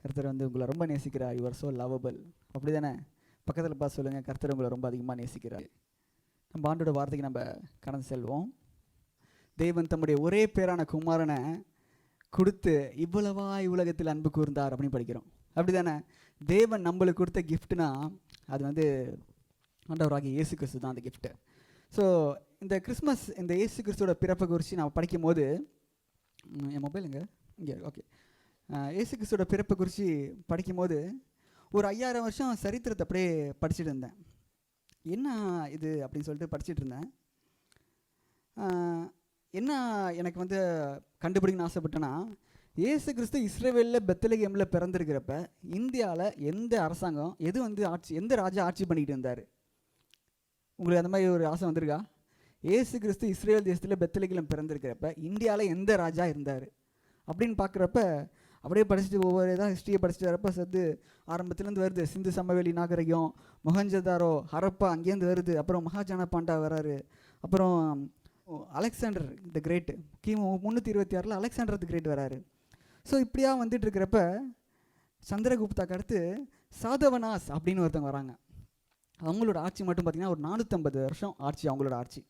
கர்த்தர் வந்து உங்களை ரொம்ப நேசிக்கிறார். You are so lovable. அப்படி தானே? பக்கத்தில் பார்த்து சொல்லுங்கள், கர்த்தர் உங்களை ரொம்ப அதிகமாக நேசிக்கிறார். நம்ம ஆண்டோட வார்த்தைக்கு நம்ம கடந்து செல்வோம். தேவன் தம்முடைய ஒரே பேரான குமாரனை கொடுத்து இவ்வளவாய் உலகத்தில் அன்பு கூர்ந்தார் அப்படின்னு படிக்கிறோம். அப்படி தானே? தேவன் நம்மளுக்கு கொடுத்த கிஃப்ட்னா அது வந்து ஆண்டவராகிய இயேசு கிறிஸ்து தான் அந்த கிஃப்ட்டு. ஸோ இந்த கிறிஸ்மஸ், இந்த இயேசு கிறிஸ்துவோட பிறப்பை குறித்து நான் படிக்கும் போது, என் மொபைலுங்க இங்கே, ஓகே, இயேசு கிறிஸ்துவோட பிறப்பை குறித்து படிக்கும்போது ஒரு 5000 வருஷம் சரித்திரத்தை அப்படியே படிச்சுட்டு இருந்தேன். என்ன இது அப்படின்னு சொல்லிட்டு படிச்சுட்டு இருந்தேன். என்ன எனக்கு வந்து கண்டுபிடிக்கணும்னு ஆசைப்பட்டேன்னா, இயேசு கிறிஸ்து இஸ்ரவேலில் பெத்லகேமில் பிறந்திருக்கிறப்ப இந்தியாவில் எந்த அரசாங்கம், எது வந்து ஆட்சி, எந்த ராஜா ஆட்சி பண்ணிக்கிட்டு இருந்தார்? உங்களுக்கு அந்த மாதிரி ஒரு ஆசை வந்திருக்கா? இயேசு கிறிஸ்து இஸ்ரேல் தேசத்தில் பெத்லகேமில் பிறந்திருக்கிறப்ப இந்தியாவில் எந்த ராஜா இருந்தார் அப்படின்னு பார்க்குறப்ப அப்படியே படிச்சுட்டு ஒவ்வொரு இதாக ஹிஸ்ட்ரியை படிச்சுட்டு வரப்போ சத்து ஆரம்பத்துலேருந்து வருது. சிந்து சமவெளி நாகரிகம், மொஹஞ்சதாரோ, ஹரப்பா அங்கேருந்து வருது. அப்புறம் மகாஜன பாண்டா வராரு. அப்புறம் அலெக்சாண்டர் த கிரேட்டு, கிமு 326 அலெக்சாண்டர் த கிரேட் வராரு. ஸோ இப்படியா வந்துட்டு இருக்கிறப்ப சந்திரகுப்தாக்கு அடுத்து சாதவனாஸ் அப்படின்னு ஒருத்தவங்க வராங்க. அவங்களோட ஆட்சி மட்டும் பார்த்திங்கன்னா ஒரு 450 வருஷம் ஆட்சி அவங்களோட ஆட்சி.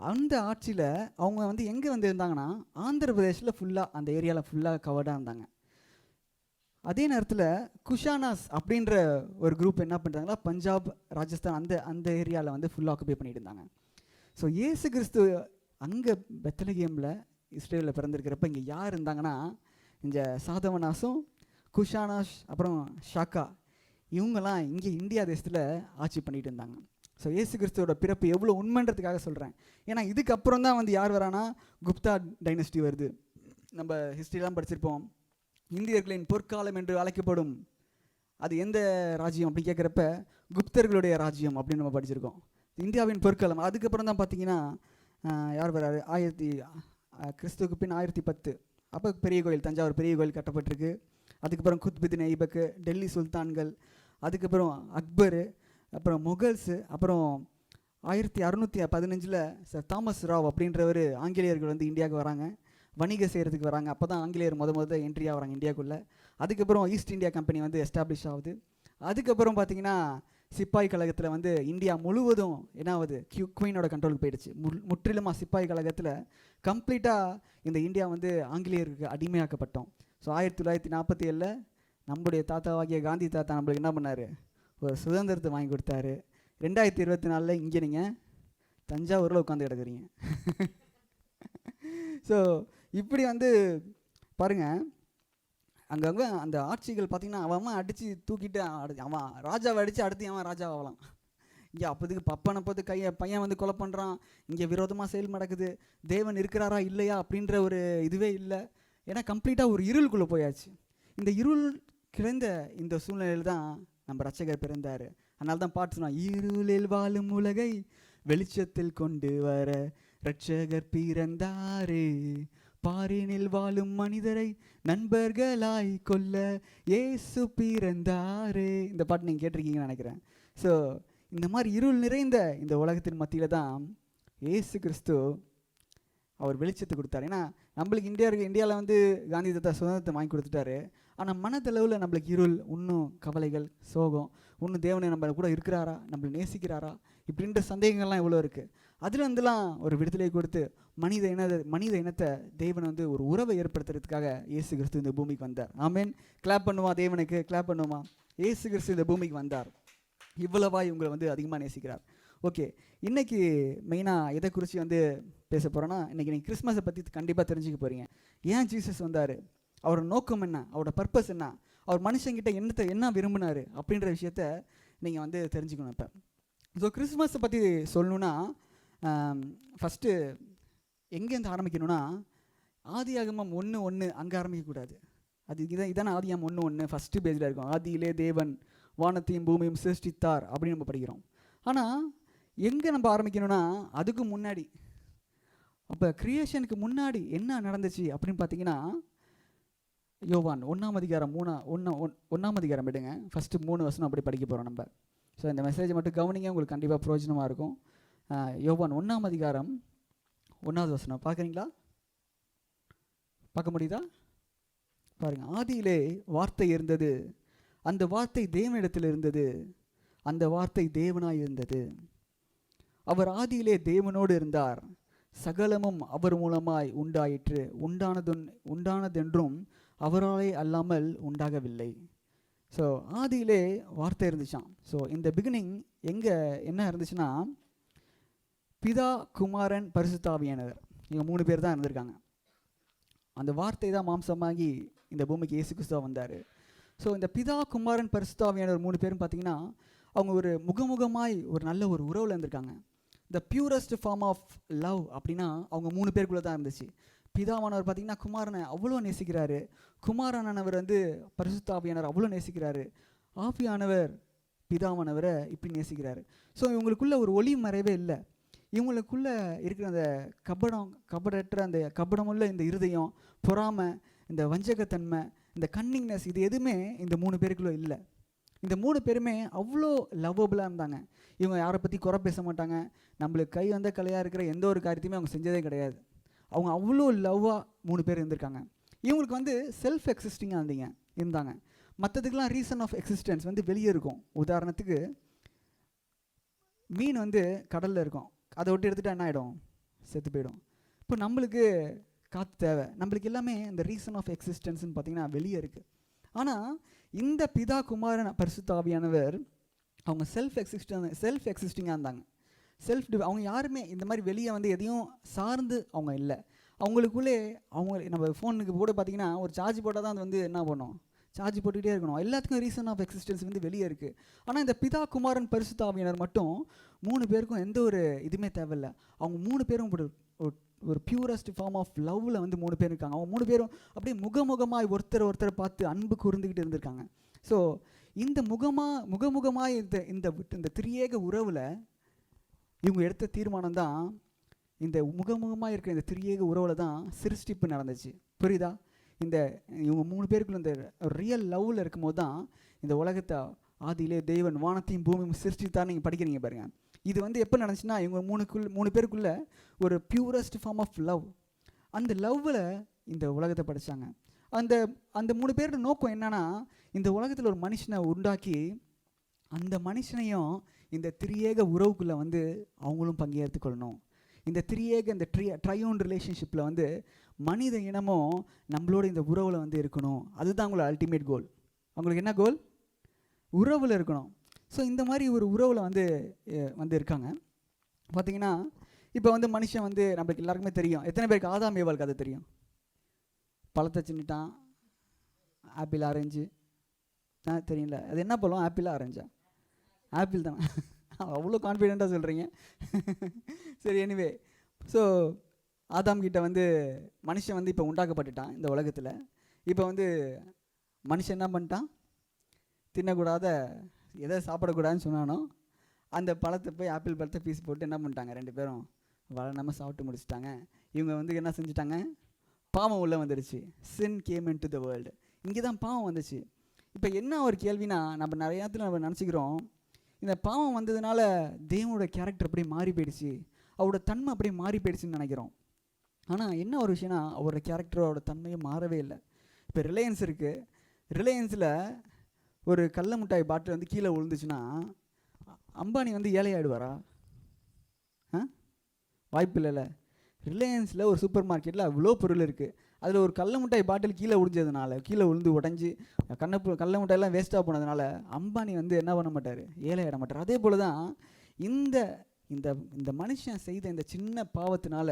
அந்த ஆட்சியில் அவங்க வந்து எங்கே வந்து இருந்தாங்கன்னா ஆந்திர பிரதேஷில் ஃபுல்லாக, அந்த ஏரியாவில் ஃபுல்லாக கவர்டாக இருந்தாங்க. அதே நேரத்தில் குஷானாஸ் அப்படின்ற ஒரு குரூப் என்ன பண்ணுறாங்களா, பஞ்சாப், ராஜஸ்தான் அந்த ஏரியாவில் வந்து ஃபுல்லாக ஆக்குபை பண்ணிட்டு இருந்தாங்க. ஸோ இயேசு கிறிஸ்து அங்கே பெத்லகேமில் இஸ்ரேலில் பிறந்திருக்கிறப்ப இங்கே யார் இருந்தாங்கன்னா, இந்த சாதவனாஸும் குஷானாஸ் அப்புறம் ஷாக்கா, இவங்கெல்லாம் இங்கே இந்தியா தேசத்தில் ஆட்சி பண்ணிகிட்டு இருந்தாங்க. ஸோ இயேசு கிறிஸ்துவோட பிறப்பு எவ்வளோ உண்மைன்றதுக்காக சொல்கிறேன். ஏன்னா இதுக்கப்புறம் தான் வந்து யார் வரானா, குப்தா டைனஸ்டி வருது. நம்ம ஹிஸ்ட்ரிலாம் படிச்சிருப்போம். இந்தியர்களின் பொற்காலம் என்று அழைக்கப்படும் அது எந்த ராஜ்யம் அப்படின்னு கேட்குறப்ப குப்தர்களுடைய ராஜ்யம் அப்படின்னு நம்ம படிச்சிருக்கோம். இந்தியாவின் பொற்காலம். அதுக்கப்புறம் தான் பார்த்தீங்கன்னா யார் வராரு, கிறிஸ்துவுக்கு பின் 1010 அப்போ பெரிய கோயில், தஞ்சாவூர் பெரிய கோயில் கட்டப்பட்டிருக்கு. அதுக்கப்புறம் குத்புதீன் ஐபக்கு, டெல்லி சுல்தான்கள், அதுக்கப்புறம் அக்பரு, அப்புறம் முகல்ஸு, அப்புறம் 1615 சார் தாமஸ் ராவ் அப்படின்றவர் ஆங்கிலேயர்கள் வந்து இந்தியாவுக்கு வராங்க, வணிக செய்கிறதுக்கு வராங்க. அப்போ தான் ஆங்கிலேயர் முத என்ட்ரி ஆகிறாங்க இந்தியாவுக்குள்ளே. அதுக்கப்புறம் ஈஸ்ட் இந்தியா கம்பெனி வந்து எஸ்டாப்ளிஷ் ஆகுது. அதுக்கப்புறம் பார்த்திங்கன்னா சிப்பாய் கழகத்தில் வந்து இந்தியா முழுவதும் என்ன ஆகுது, குவீனோட கண்ட்ரோலுக்கு போயிடுச்சு. முற்றிலுமாக சிப்பாய் கழகத்தில் கம்ப்ளீட்டாக இந்த இந்தியா வந்து ஆங்கிலேயருக்கு அடிமையாக்கப்பட்டோம். ஸோ 1947 நம்முடைய தாத்தாவாகிய காந்தி தாத்தா நம்மளுக்கு என்ன பண்ணார், ஒரு சுதந்திரத்தை வாங்கி கொடுத்தாரு. 2024 இங்கே நீங்கள் தஞ்சாவூரில் உட்காந்து கிடக்குறீங்க. ஸோ இப்படி வந்து பாருங்கள், அங்கங்கே அந்த ஆட்சிகள் பார்த்திங்கன்னா அவன் அடித்து தூக்கிட்டு அவன் ராஜாவை அடித்து அடுத்து அவன் ராஜாவாகலாம். இங்கே அப்போதுக்கு பப்பனை பார்த்து பையன் வந்து கொலை பண்ணுறான். இங்கே விரோதமாக செயல் நடக்குது. தேவன் இருக்கிறாரா இல்லையா அப்படின்ற ஒரு இதுவே இல்லை. ஏன்னா கம்ப்ளீட்டாக ஒரு இருளுக்குள்ளே போயாச்சு. இந்த இருள் கிடந்த இந்த சூழ்நிலையில் தான் நம்ம ரட்சகர் பிறந்தார். அதனால தான் பாட்டு சொன்னான், இருளில் வாழும் உலகை வெளிச்சத்தில் கொண்டு வர ரட்சகர் பிறந்தாரே, பாரினில் வாழும் மனிதரை நண்பர்களாய் கொல்ல இயேசு பிறந்தாரே. இந்த பாட்டு நீங்கள் கேட்டிருக்கீங்கன்னு நினைக்கிறேன். ஸோ இந்த மாதிரி இருள் நிறைந்த இந்த உலகத்தின் மத்தியில் தான் இயேசு கிறிஸ்து அவர் வெளிச்சத்தை கொடுத்தாரு. ஏன்னா நம்மளுக்கு இந்தியாவில் வந்து காந்தி தாத்தா சுதந்திரத்தை வாங்கி கொடுத்துட்டாரு. ஆனால் மனதளவில் நம்மளுக்கு இருள், இன்னும் கவலைகள், சோகம், இன்னும் தேவனை நம்ம கூட இருக்கிறாரா, நம்மளை நேசிக்கிறாரா, இப்படின்ற சந்தேகங்கள்லாம் எவ்வளோ இருக்குது. அதுலேருந்துலாம் ஒரு விடுதலை கொடுத்து மனித இனத்தை தேவன் வந்து ஒரு உறவை ஏற்படுத்துறதுக்காக இயேசு கிறிஸ்து இந்த பூமிக்கு வந்தார். ஆமேன். கிளாப் பண்ணுமா, தேவனுக்கு கிளாப் பண்ணுமா. இயேசு கிறிஸ்து இந்த பூமிக்கு வந்தார், இவ்வளவாய் உங்களை வந்து அதிகமாக நேசிக்கிறார். ஓகே, இன்றைக்கி மெயினாக எதை குறித்து வந்து பேச போகிறோன்னா, இன்றைக்கி நீங்கள் கிறிஸ்மஸை பற்றி கண்டிப்பாக தெரிஞ்சுக்க போகிறீங்க. ஏன் ஜீசஸ் வந்தார், அவரோட நோக்கம் என்ன, அவரோட பர்பஸ் என்ன, அவர் மனுஷங்கிட்ட என்ன விரும்பினார் அப்படின்ற விஷயத்த நீங்கள் வந்து தெரிஞ்சுக்கணும். இப்போ ஸோ கிறிஸ்மஸை பற்றி சொல்லணுன்னா ஃபஸ்ட்டு எங்கேருந்து ஆரம்பிக்கணும்னா, ஆதியாகமம் 1:1 அங்கே ஆரம்பிக்கக்கூடாது. அது இதான ஆதியாகமம் 1:1 ஃபஸ்ட்டு பேஜில் இருக்கும். ஆதியிலே தேவன் வானத்தையும் பூமியும் சிருஷ்டித்தார் அப்படின்னு நம்ம படிக்கிறோம். ஆனால் எங்கே நம்ம ஆரம்பிக்கணும்னா அதுக்கு முன்னாடி, அப்போ கிரியேஷனுக்கு முன்னாடி என்ன நடந்துச்சு அப்படின்னு பார்த்தீங்கன்னா, யோவான் 1ஆம் அதிகாரம் 1ஆம் அதிகாரம் எடுங்க, ஃபஸ்ட்டு 3 வசனம் அப்படி படிக்க போகிறோம் நம்ம. ஸோ இந்த மெசேஜை மட்டும் கவனிங்க, உங்களுக்கு கண்டிப்பாக பிரயோஜனமாக இருக்கும். யோவான் 1ஆம் அதிகாரம் 1வது வசனம் பார்க்குறீங்களா? பார்க்க முடியுதா? பாருங்க, ஆதியிலே வார்த்தை இருந்தது, அந்த வார்த்தை தேவனிடத்தில் இருந்தது, அந்த வார்த்தை தேவனாய் இருந்தது. அவர் ஆதியிலே தேவனோடு இருந்தார், சகலமும் அவர் மூலமாய் உண்டாயிற்று, உண்டானதென்றும் அவராலே அல்லாமல் உண்டாகவில்லை. ஸோ ஆதியிலே வார்த்தை இருந்துச்சான். ஸோ இந்த பிகினிங் எங்கே என்ன இருந்துச்சுன்னா, பிதா, குமாரன், பரிசுத்தாவியானவர், இவங்க 3 பேர் தான் இருந்திருக்காங்க. அந்த வார்த்தை தான் மாம்சமாகி இந்த பூமிக்கு இயேசு கிறிஸ்துவா வந்தார். ஸோ இந்த பிதா, குமாரன், பரிசுத்தாவியானவர் 3 பேரும் பார்த்தீங்கன்னா அவங்க ஒரு முகமுகமாய் ஒரு நல்ல ஒரு உறவில் இருந்திருக்காங்க. The purest form of love அப்படின்னா அவங்க 3 பேருக்குள்ளே தான் இருந்துச்சு. பிதாவானவர் பார்த்திங்கன்னா குமாரனை அவ்வளோ நேசிக்கிறாரு, குமாரனானவர் வந்து பரிசுத்தாவியானவர் அவ்வளோ நேசிக்கிறாரு, ஆவியானவர் பிதாவானவரை இப்படி நேசிக்கிறாரு. ஸோ இவங்களுக்குள்ள ஒரு ஒளி மறைவே இல்லை. இவங்களுக்குள்ளே இருக்கிற அந்த கபடற்ற அந்த கபடமுள்ள இந்த இருதயம், பொறாமை, இந்த வஞ்சகத்தன்மை, இந்த கன்னிங்னஸ், இது எதுவுமே இந்த 3 பேருக்குள்ளே இல்லை. இந்த 3 பேருமே அவ்வளோ லவ்வபுளாக இருந்தாங்க. இவங்க யாரை பற்றி குறை பேச மாட்டாங்க. நம்மளுக்கு கை வந்த கலையாக இருக்கிற எந்த ஒரு காரியத்தையுமே அவங்க செஞ்சதே கிடையாது. அவங்க அவ்வளோ லவ்வாக 3 பேர் இருந்திருக்காங்க. இவங்களுக்கு வந்து செல்ஃப் எக்ஸிஸ்டிங்காக இருந்தாங்க. மற்றதுக்கெலாம் ரீசன் ஆஃப் எக்ஸிஸ்டன்ஸ் வந்து வெளியே இருக்கும். உதாரணத்துக்கு மீன் வந்து கடலில் இருக்கும், அதை ஒட்டி எடுத்துகிட்டா என்ன ஆகிடும்? செத்து போயிடும். இப்போ நம்மளுக்கு காற்று தேவை, நம்மளுக்கு எல்லாமே இந்த ரீசன் ஆஃப் எக்ஸிஸ்டன்ஸ்னு பார்த்திங்கன்னா வெளியே இருக்குது. ஆனால் இந்த பிதா, குமாரன், பரிசுத்தாவியானவர் அவங்க செல்ஃப் எக்ஸிஸ்டிங்காக இருந்தாங்க. அவங்க யாருமே இந்த மாதிரி வெளியே வந்து எதையும் சார்ந்து அவங்க இல்லை. அவங்களுக்குள்ளே நம்ம ஃபோனுக்கு கூட பார்த்திங்கன்னா ஒரு சார்ஜ் போட்டால் தான் அது வந்து என்ன பண்ணும், சார்ஜ் போட்டுக்கிட்டே இருக்கணும். எல்லாத்துக்கும் ரீசன் ஆஃப் எக்ஸிஸ்டன்ஸ் வந்து வெளியே இருக்குது. ஆனால் இந்த பிதா, குமாரன், பரிசுத்தாவியானவர் மட்டும் 3 பேருக்கும் எந்த ஒரு இதுவுமே தேவையில்லை. அவங்க 3 பேரும் ஒரு பியூரஸ்ட் ஃபார்ம் ஆஃப் லவ்வில் வந்து 3 பேர் இருக்காங்க. அவங்க 3 பேரும் அப்படியே முகமுகமாய் ஒருத்தரை பார்த்து அன்பு கூர்ந்துக்கிட்டு இருந்திருக்காங்க. ஸோ இந்த முகமுகமாய் இந்த திரியேக உறவில் இவங்க எடுத்த தீர்மானம் தான், இந்த முகமுகமாக இருக்கிற இந்த திரியேக உறவில் தான் சிருஷ்டிப்பு நடந்துச்சு. புரியுதா? இவங்க 3 பேருக்குள்ள இந்த ரியல் லவ்வில் இருக்கும்போது தான் இந்த உலகத்தை ஆதியிலே தேவன் வானத்தையும் பூமியும் சிருஷ்டித்தான் நீங்கள் படிக்கிறீங்க பாருங்கள். இது வந்து எப்போ நடந்துச்சுன்னா இவங்க 3 பேருக்குள்ள ஒரு பியூரஸ்ட் ஃபார்ம் ஆஃப் லவ், அந்த லவ்வில் இந்த உலகத்தை படித்தாங்க. அந்த 3 பேரோட நோக்கம் என்னன்னா, இந்த உலகத்தில் ஒரு மனுஷனை உண்டாக்கி அந்த மனுஷனையும் இந்த திரியேக உறவுக்குள்ளே வந்து அவங்களும் பங்கேற்று கொள்ளணும். இந்த திரியேக இந்த ட்ரையோன் ரிலேஷன்ஷிப்பில் வந்து மனித இனமும் நம்மளோட இந்த உறவில் வந்து இருக்கணும். அதுதான் அவங்களோட அல்டிமேட் கோல். அவங்களுக்கு என்ன கோல்? உறவில் இருக்கணும். ஸோ இந்த மாதிரி ஒரு உறவில் வந்து இருக்காங்க. பார்த்திங்கன்னா இப்போ வந்து மனுஷன் வந்து நம்மளுக்கு எல்லாருக்குமே தெரியும். எத்தனை பேருக்கு ஆதாம் ஏவாள் கதை தெரியும்? பழத்தை சின்னிட்டான், ஆப்பிள், ஆரஞ்சு தெரியல. அது என்ன பழம்? ஆப்பிளா ஆரஞ்சா? ஆப்பிள் தானே. அவ்வளோ கான்ஃபிடெண்ட்டாக சொல்கிறீங்க. சரி, எனிவே, ஸோ ஆதாம் கிட்ட வந்து மனுஷன் வந்து இப்போ உண்டாக்கப்பட்டுட்டான் இந்த உலகத்தில். இப்போ வந்து மனுஷன் என்ன பண்ணிட்டான்? தின்னக்கூடாத, எதை சாப்பிடக்கூடாதுன்னு சொன்னானோ அந்த பழத்தை போய் ஆப்பிள் பழத்தை பீஸ் போட்டு என்ன பண்ணிட்டாங்க, 2 பேரும் நம்ம சாப்பிட்டு முடிச்சிட்டாங்க. இவங்க வந்து என்ன செஞ்சுட்டாங்க? பாவம் உள்ளே வந்துடுச்சு. சின் கேம் இன்டு தி வேர்ல்டு. இங்கே தான் பாவம் வந்துச்சு. இப்போ என்ன ஒரு கேள்வினா, நம்ம நிறைய நம்ம நினச்சிக்கிறோம் இந்த பாவம் வந்ததுனால தேவனோட கேரக்டர் அப்படியே மாறி போயிடுச்சு, அவரோட தன்மை அப்படியே மாறி போயிடுச்சுன்னு நினைக்கிறோம். ஆனால் என்ன ஒரு விஷயம்னா, அவரோட கேரக்டரோட தன்மையும் மாறவே இல்லை. இப்போ ரிலையன்ஸ் இருக்குது, ரிலையன்ஸில் ஒரு கடல மிட்டாய் பாட்டில் வந்து கீழே விழுந்துச்சுன்னா அம்பானி வந்து ஏழையாயிடுவாரா? வாய்ப்பு இல்லைல்ல. ரிலையன்ஸில் ஒரு சூப்பர் மார்க்கெட்டில் அவ்வளோ பொருள் இருக்குது, அதில் ஒரு கடல மிட்டாய் பாட்டில் கீழே விழுந்து உடஞ்சி கடல மிட்டாயெல்லாம் வேஸ்ட்டாக போனதுனால அம்பானி வந்து என்ன பண்ண மாட்டார், ஏழையாயிட மாட்டார். அதே போல் தான் இந்த இந்த மனுஷன் செய்த இந்த சின்ன பாவத்தினால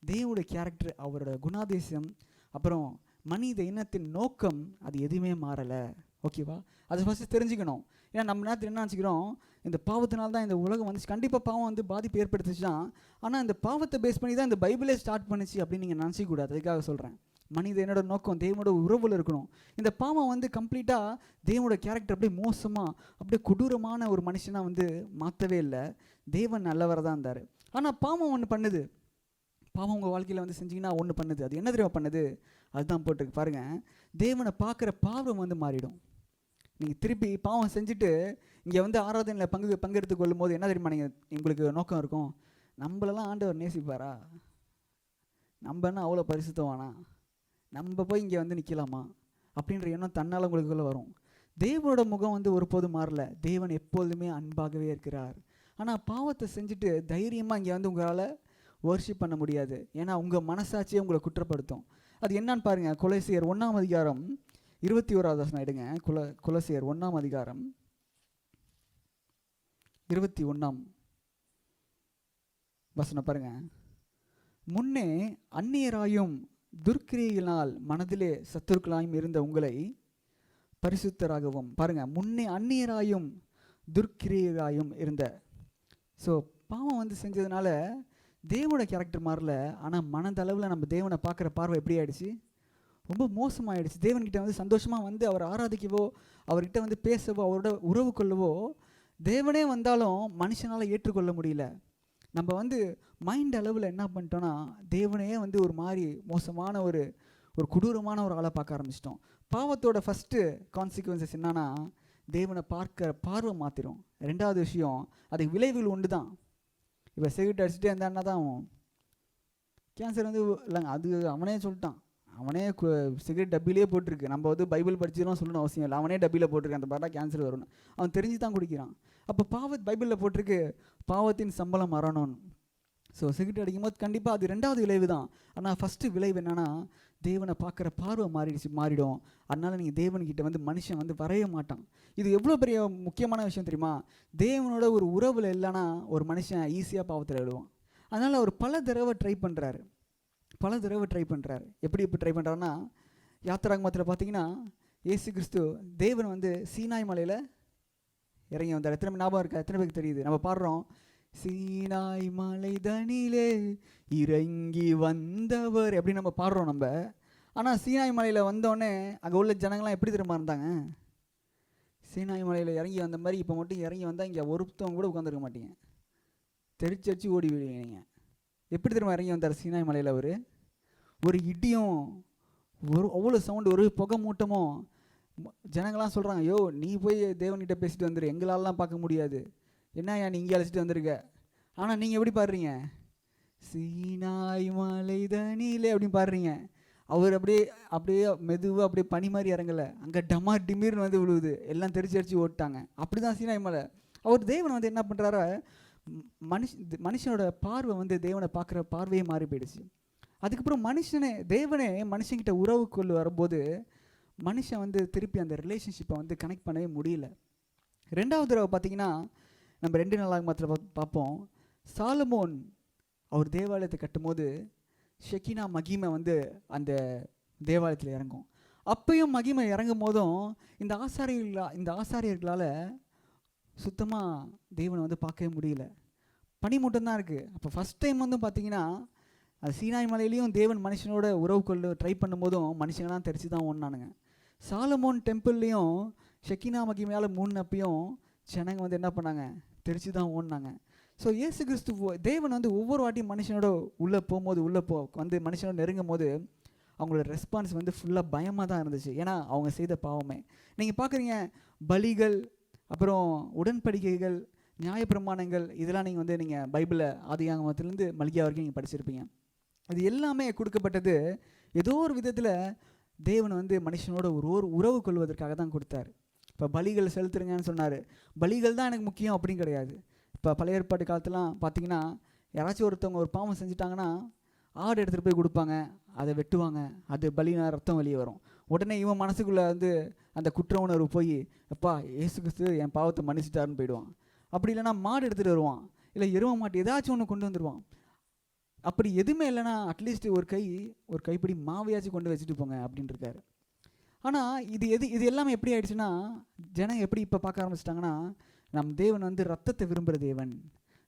தேவனோட கேரக்டர், அவரோட குணாதிசயம், அப்புறம் மனித இனத்தின் நோக்கம், அது எதுவுமே மாறலை. ஓகேவா? அது ஃபஸ்ட்டு தெரிஞ்சுக்கணும். ஏன்னா நம்ம நேரத்தில் என்ன நினச்சிக்கிறோம், இந்த பாவத்தினால தான் இந்த உலகம் வந்துச்சு. கண்டிப்பாக பாவம் வந்து பாதிப்பு ஏற்படுத்துச்சு தான். ஆனால் இந்த பாவத்தை பேஸ் பண்ணி தான் இந்த பைபிளே ஸ்டார்ட் பண்ணிச்சு அப்படின்னு நீங்கள் நினச்சிக்கூடாது. அதுக்காக சொல்கிறேன், மனித என்னோட நோக்கம் தேவனோட உறவில் இருக்கணும். இந்த பாவம் வந்து கம்ப்ளீட்டாக தேவனோட கேரக்டர் அப்படியே மோசமாக, அப்படியே கொடூரமான ஒரு மனுஷனாக வந்து மாற்றவே இல்லை. தேவன் நல்லவராக தான் இருந்தார். ஆனால் பாவம் ஒன்று பண்ணுது. பாவம் உங்கள் வாழ்க்கையில் வந்து செஞ்சிங்கன்னா ஒன்று பண்ணுது. அது என்ன தெரியுமா பண்ணுது? அதுதான் போட்டிருக்கு பாருங்கள். தேவனை பார்க்குற பாவம் வந்து மாறிடும். நீங்கள் திருப்பி பாவம் செஞ்சுட்டு இங்கே வந்து ஆராதனையில் பங்கெடுத்து கொள்ளும் போது என்ன தெரியுமா உங்களுக்கு நோக்கம் இருக்கும்? நம்மளெல்லாம் ஆண்டவர் நேசிப்பாரா? நம்ம என்ன அவ்வளோ பரிசுத்தவானா? நம்ம போய் இங்கே வந்து நிற்கலாமா அப்படின்ற எண்ணம் தன்னால் உங்களுக்குள்ளே வரும். தேவனோட முகம் வந்து ஒருபோதும் மாறல. தேவன் எப்பொழுதுமே அன்பாகவே இருக்கிறார். ஆனால் பாவத்தை செஞ்சுட்டு தைரியமாக இங்கே வந்து உங்களால் வர்ஷிப் பண்ண முடியாது. ஏன்னா உங்கள் மனசாட்சியே உங்களை குற்றப்படுத்தும். அது என்னன்னு பாருங்கள். கொலோசியர் 1ஆம் அதிகாரம் 21வது வசனம் எடுங்க. கொலோசியர் 1ஆம் அதிகாரம் 21ஆம் வசனம் பாருங்க. முன்னே அந்நியராயும் துர்க்கிரியையினால் மனதிலே சத்துருக்களாயும் இருந்த உங்களை பரிசுத்தராகவும், பாருங்க, முன்னே அந்நியராயும் துர்க்கிரியராயும் இருந்த. ஸோ பாவம் வந்து செஞ்சதுனால தேவனோட கேரக்டர் மாறல. ஆனால் மனதளவில் நம்ம தேவனை பார்க்குற பார்வை எப்படி ஆயிடுச்சு? ரொம்ப மோசமாகிடுச்சு. தேவன்கிட்ட வந்து சந்தோஷமாக வந்து அவர் ஆராதிக்கவோ, அவர்கிட்ட வந்து பேசவோ, அவரோட உறவு கொள்ளவோ தேவனே வந்தாலும் மனுஷனால் ஏற்றுக்கொள்ள முடியல. நம்ம வந்து மைண்ட் அளவில் என்ன பண்ணிட்டோன்னா தேவனையே வந்து ஒரு மாதிரி மோசமான ஒரு கொடூரமான ஒரு ஆளை பார்க்க ஆரம்பிச்சிட்டோம். பாவத்தோட ஃபஸ்ட்டு கான்சிக்வன்சஸ் என்னன்னா தேவனை பார்க்குற பார்வை மாற்றிடும். ரெண்டாவது விஷயம், அதுக்கு விளைவுகள் ஒன்று தான். இப்போ சிகரெட் அடிச்சுட்டே இருந்தான்னா தான் கேன்சர் வந்து இல்லைங்க, அது அவனே சொல்லிட்டான். அவனே சிகரெட் டப்பிலே போட்டிருக்கு. நம்ம வந்து பைபிள் படிச்சுதான் சொல்லணும் அவசியம் இல்லை. அவனே டப்பியில் போட்டிருக்கு அந்த பாட்டா கேன்சர் வரும்னு. அவன் தெரிஞ்சு தான் குடிக்கிறான். அப்போ பைபிளில் போட்டிருக்கு பாவத்தின் சம்பளம் மரணம்னு. ஸோ சிகரெட் அடிக்கும்போது கண்டிப்பாக அது ரெண்டாவது விளைவு தான். ஆனால் ஃபஸ்ட்டு விளைவு என்னென்னா தேவனை பார்க்குற பார்வை மாறிடும். அதனால் நீங்கள் தேவன்கிட்ட வந்து மனுஷன் வந்து வரைய மாட்டான். இது எவ்வளோ பெரிய முக்கியமான விஷயம் தெரியுமா? தேவனோட ஒரு உறவில் இல்லைன்னா ஒரு மனுஷன் ஈஸியாக பாவத்தில் எழுதுவான். அதனால் அவர் பல தடவை ட்ரை பண்ணுறாரு. எப்படி ட்ரை பண்ணுறாருன்னா, யாத்திராகமத்தில் பார்த்தீங்கன்னா இயேசு கிறிஸ்து தேவன் வந்து சீனாய் மலையில் இறங்கி வந்தார். எத்தனை ஞாபகம் இருக்கா? எத்தனை பேருக்கு தெரியுது? நம்ம பாடுறோம், சீனாய் மலை தனிலே இறங்கி வந்தவர் எப்படி நம்ம பாடுறோம் நம்ம. ஆனால் சீனாய் மலையில் வந்தோடனே அங்கே உள்ள ஜனங்கள்லாம் எப்படி திரும்ப இருந்தாங்க? சீனாய் மலையில் இறங்கி வந்த மாதிரி இப்போ மட்டும் இறங்கி வந்தால் இங்கே ஒருத்தவங்க கூட உட்காந்துருக்க மாட்டீங்க, தெரிச்சு ஓடி விடுவீங்க. எப்படி திரும்ப இறங்கி வந்தார் சீனாய் மலையில்? ஒரு இடியும் அவ்வளோ சவுண்டு, ஒரு புகை மூட்டமும். ஜனங்கள்லாம் சொல்கிறாங்க, யோ நீ போய் தேவன்கிட்ட பேசிட்டு வந்துரு, எங்களாலாம் பார்க்க முடியாது, என்னையா நீ இங்கே அழைச்சிட்டு வந்திருக்க. ஆனால் நீங்கள் எப்படி பாடுறீங்க? சீனாய் மலை தனிலே அப்படின்னு பாடுறீங்க. அவர் அப்படியே மெதுவாக அப்படியே பனி மாதிரி இறங்கலை, அங்கே டமார் டிமீர்னு வந்து விழுவுது, எல்லாம் தெரிச்சு ஓட்டாங்க. அப்படி தான் சீனாய் மலை. அவர் தேவனை வந்து என்ன பண்ணுறாரு, மனுஷனோட பார்வை வந்து தேவனை பார்க்குற பார்வையே மாறி போயிடுச்சு. அதுக்கப்புறம் தேவனே மனுஷங்கிட்ட உறவு கொண்டு வரும்போது மனுஷன் வந்து திருப்பி அந்த ரிலேஷன்ஷிப்பை வந்து கனெக்ட் பண்ணவே முடியல. ரெண்டாவது தடவை பார்த்தீங்கன்னா நம்ம 2 நாளாகமத்தில் பார்ப்போம். சாலமோன் அவர் தேவாலயத்தை கட்டும்போது ஷெக்கினா மகிமை வந்து அந்த தேவாலயத்தில் இறங்கும். அப்பையும் மகிமை இறங்கும் போதும் இந்த ஆசாரியர்களால் சுத்தமாக தேவனை வந்து பார்க்கவே முடியல, பனி மட்டும்தான் இருக்குது. அப்போ ஃபஸ்ட் டைம் வந்து பார்த்தீங்கன்னா அது சீனாய் மலையிலையும் தேவன் மனுஷனோட உறவு கொள்ள ட்ரை பண்ணும்போதும் மனுஷங்களாம் தெரிச்சு தான் ஓடினானுங்க. சாலமோன் டெம்பிள்லேயும் ஷெக்கினா மகிமையால் மூணப்பையும் ஜனங்க வந்து என்ன பண்ணாங்க, தெரிச்சு தான் ஓடினாங்க. ஸோ இயேசு கிறிஸ்து தேவன் வந்து ஒவ்வொரு வாட்டியும் மனுஷனோட உள்ளே வந்து மனுஷனோட நெருங்கும் போது அவங்களோட ரெஸ்பான்ஸ் வந்து ஃபுல்லாக பயமாக தான் இருந்துச்சு. ஏன்னா அவங்க செய்த பாவமே. நீங்கள் பார்க்குறீங்க, பலிகள், அப்புறம் உடன்படிக்கைகள், நியாயப்பிரமாணங்கள், இதெல்லாம் நீங்கள் பைபிளில் ஆதியாகமத்திலேருந்து மல்கியா வரைக்கும் நீங்கள் படிச்சிருப்பீங்க. அது எல்லாமே கொடுக்கப்பட்டது ஏதோ ஒரு விதத்தில் தேவன் வந்து மனுஷனோட ஒரு உறவு கொள்வதற்காக தான் கொடுத்தாரு. இப்போ பலிகள் செலுத்துருங்கன்னு சொன்னார். பலிகள் தான் எனக்கு முக்கியம் அப்படின்னு கிடையாது. இப்போ பழைய ஏற்பாட்டு காலத்துலாம் பார்த்தீங்கன்னா யாராச்சும் ஒருத்தவங்க ஒரு பாவம் செஞ்சுட்டாங்கன்னா ஆடு எடுத்துகிட்டு போய் கொடுப்பாங்க, அதை வெட்டுவாங்க, அது பலினா ரத்தம் வெளியே வரும். உடனே இவன் மனசுக்குள்ளே வந்து அந்த குற்ற உணர்வு போய், எப்பா இயேசு கிறிஸ்து என் பாவத்தை மன்னிச்சிட்டாருன்னு போயிடுவான். அப்படி இல்லைனா மாடு எடுத்துகிட்டு வருவான், இல்லை எருவ மாட்டு ஏதாச்சும் ஒன்று கொண்டு வந்துடுவான். அப்படி எதுவுமே இல்லைனா அட்லீஸ்ட் ஒரு கைப்பிடி மாவையாச்சும் கொண்டு வச்சுட்டு போங்க அப்படின்னு இருக்காரு. ஆனால் இது எல்லாமே எப்படி ஆயிடுச்சுன்னா, ஜனம் எப்படி இப்போ பார்க்க ஆரம்பிச்சிட்டாங்கன்னா, நம் தேவன் வந்து ரத்தத்தை விரும்புகிற தேவன்,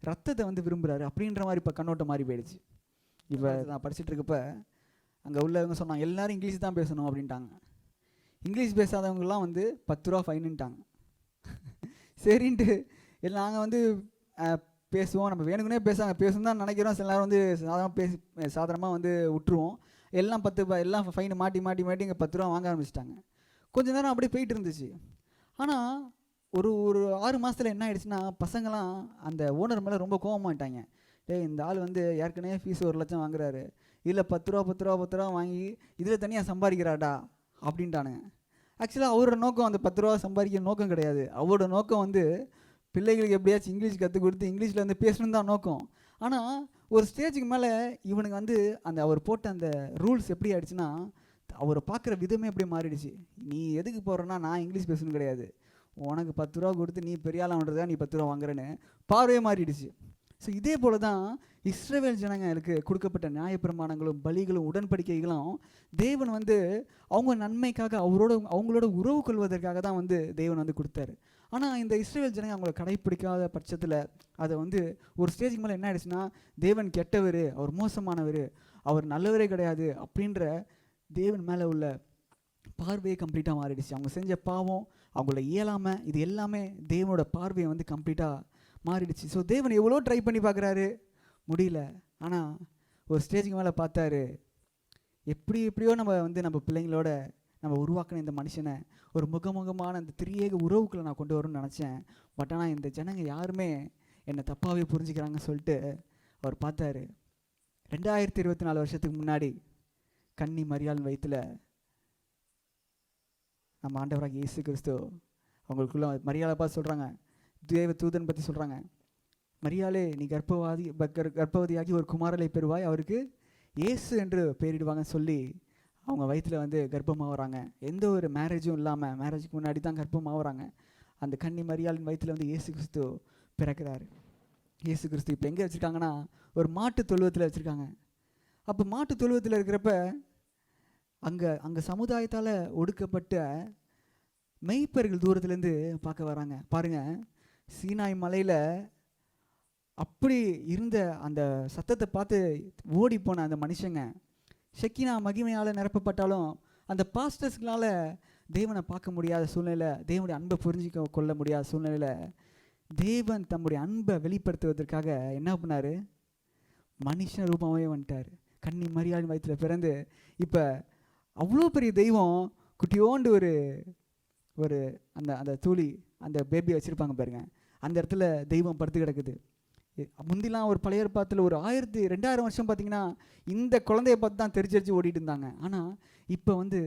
ரத்தத்தை வந்து விரும்புகிறாரு அப்படின்ற மாதிரி இப்போ கண்ணோட்டம் மாறி போயிடுச்சு. இப்போ நான் படிச்சுட்டு இருக்கப்ப அங்கே உள்ளவங்க சொன்னாங்க, எல்லோரும் இங்கிலீஷ் தான் பேசணும் அப்படின்ட்டாங்க. இங்கிலீஷ் பேசாதவங்கலாம் வந்து 10 ரூபா ஃபைனுன்ட்டாங்க. சரின்ட்டு நாங்கள் வந்து பேசுவோம், நம்ம வேணுக்குனே பேசணும் தான் நினைக்கிறோம். சில நேரம் வந்து சாதாரணமாக வந்து விட்டுருவோம். எல்லாம் 10 ரூபா, எல்லாம் ஃபைனு மாட்டி இங்கே 10 ரூபா வாங்க ஆரம்பிச்சிட்டாங்க. கொஞ்சம் நேரம் அப்படியே போயிட்டு இருந்துச்சு. ஆனால் ஒரு 6 மாதத்தில் என்ன ஆயிடுச்சுன்னா, பசங்களாம் அந்த ஓனர் மேலே ரொம்ப கோவமாட்டாங்க. இந்த ஆள் வந்து ஏற்கனவே ஃபீஸ் 1 லட்சம் வாங்குறாரு, இதில் 10 ரூபா வாங்கி இதில் தனியாக சம்பாதிக்கிறாடா அப்படின்ட்டானுங்க. ஆக்சுவலாக அவரோட நோக்கம் அந்த 10 ரூபா சம்பாதிக்கிற நோக்கம் கிடையாது. அவரோட நோக்கம் வந்து பிள்ளைகளுக்கு எப்படியாச்சும் இங்கிலீஷ் கற்றுக் கொடுத்து இங்கிலீஷில் வந்து பேசணும் தான் நோக்கம். ஆனால் ஒரு ஸ்டேஜுக்கு மேலே இவனுக்கு வந்து அந்த அவர் போட்ட அந்த ரூல்ஸ் எப்படி ஆயிடுச்சுன்னா, அவரை பார்க்குற விதமே எப்படி மாறிடுச்சு. நீ எதுக்கு போகிறன்னா நான் இங்கிலீஷ் பேசணும் கிடையாது, உனக்கு 10 ரூபா கொடுத்து நீ பெரிய ஆளாக நீ 10 ரூபா வாங்குறேன்னு பார்வையே மாறிடுச்சு. ஸோ இதே போல தான் இஸ்ரவேல் ஜனங்களுக்கு கொடுக்கப்பட்ட நியாயப்பிரமாணங்களும் பலிகளும் உடன்படிக்கைகளும் தேவன் வந்து அவங்க நன்மைக்காக அவங்களோட உறவு கொள்வதற்காக தான் வந்து தேவன் வந்து கொடுத்தாரு. ஆனால் இந்த இஸ்ரவேல் ஜனங்க அவங்கள கடைப்பிடிக்காத பட்சத்தில் அதை வந்து ஒரு ஸ்டேஜுக்கு மேலே என்ன ஆயிடுச்சுன்னா, தேவன் கெட்டவர், அவர் மோசமானவர், அவர் நல்லவரே கிடையாது அப்படின்ற தேவன் மேலே உள்ள பார்வையை கம்ப்ளீட்டாக மாறிடுச்சு. அவங்க செஞ்ச பாவம், அவங்களோட இயலாமை, இது எல்லாமே தேவனோட பார்வையை வந்து கம்ப்ளீட்டாக மாறிடுச்சு. ஸோ தேவன் எவ்வளோ ட்ரை பண்ணி பார்க்குறாரு, முடியல. ஆனால் ஒரு ஸ்டேஜுக்கு மேலே பார்த்தாரு, எப்படியோ நம்ம பிள்ளைங்களோட நம்ம உருவாக்கின இந்த மனுஷனை ஒரு முகமுகமான இந்த திரியேக உறவுக்குள்ளே நான் கொண்டு வரணும்னு நினச்சேன். பட் ஆனால் இந்த ஜனங்க யாருமே என்னை தப்பாகவே புரிஞ்சுக்கிறாங்கன்னு சொல்லிட்டு அவர் பார்த்தாரு. 2024 வருஷத்துக்கு முன்னாடி கன்னி மரியாள் வயிற்றில் நம்ம ஆண்டவராக இயேசு கிறிஸ்து அவங்களுக்குள்ள மரியாதை பார்த்து சொல்கிறாங்க, தேவ தூதன் பற்றி சொல்கிறாங்க, மரியாளே நீ கர்ப்பவதியாகி ஒரு குமாரலை பெறுவாய், அவருக்கு இயேசு என்று பெயரிடுவாங்கன்னு சொல்லி அவங்க வயிற்றில் வந்து கர்ப்பமாகறாங்க. எந்த ஒரு மேரேஜும் இல்லாமல், மேரேஜுக்கு முன்னாடி தான் கர்ப்பமாகறாங்க. அந்த கன்னி மரியாளின் வயிற்றில் வந்து இயேசு கிறிஸ்து பிறக்கிறாரு. இயேசு கிறிஸ்து இப்போ எங்கே வச்சுருக்காங்கன்னா, ஒரு மாட்டு தொழுவத்தில் வச்சுருக்காங்க. அப்போ மாட்டு தொழுவத்தில் இருக்கிறப்ப அங்கே சமுதாயத்தால் ஒடுக்கப்பட்ட மெய்ப்பர்கள் தூரத்துலேருந்து பார்க்க வராங்க. பாருங்கள், சீனாய் மலையில் அப்படி இருந்த அந்த சத்தத்தை பார்த்து ஓடி போன அந்த மனுஷங்க ஷெக்கினா மகிமையால் நிரப்பப்பட்டாலும் அந்த பாஸ்டர்ஸ்களால் தேவனை பார்க்க முடியாத சூழ்நிலை, தேவனுடைய அன்பை புரிஞ்சிக்க கொள்ள முடியாத சூழ்நிலையில் தேவன் தம்முடைய அன்பை வெளிப்படுத்துவதற்காக என்ன பண்ணார், மனுஷன் ரூபமாகவே வந்துட்டார். கன்னி மரியாளின் வயிற்றில் பிறந்து இப்போ அவ்வளோ பெரிய தெய்வம் குட்டியோண்டு ஒரு அந்த அந்த தூளி அந்த பேபி வச்சுருப்பாங்க பாருங்க, அந்த இடத்துல தெய்வம் படுத்து கிடக்குது. முந்திலாம் ஒரு பழைய ஏற்பாட்டில் ஒரு 2000 வருஷம் பார்த்தீங்கன்னா இந்த குழந்தைய பார்த்து தான் தெரிச்சு ஓடிட்டு இருந்தாங்க. ஆனால் இப்போ வந்து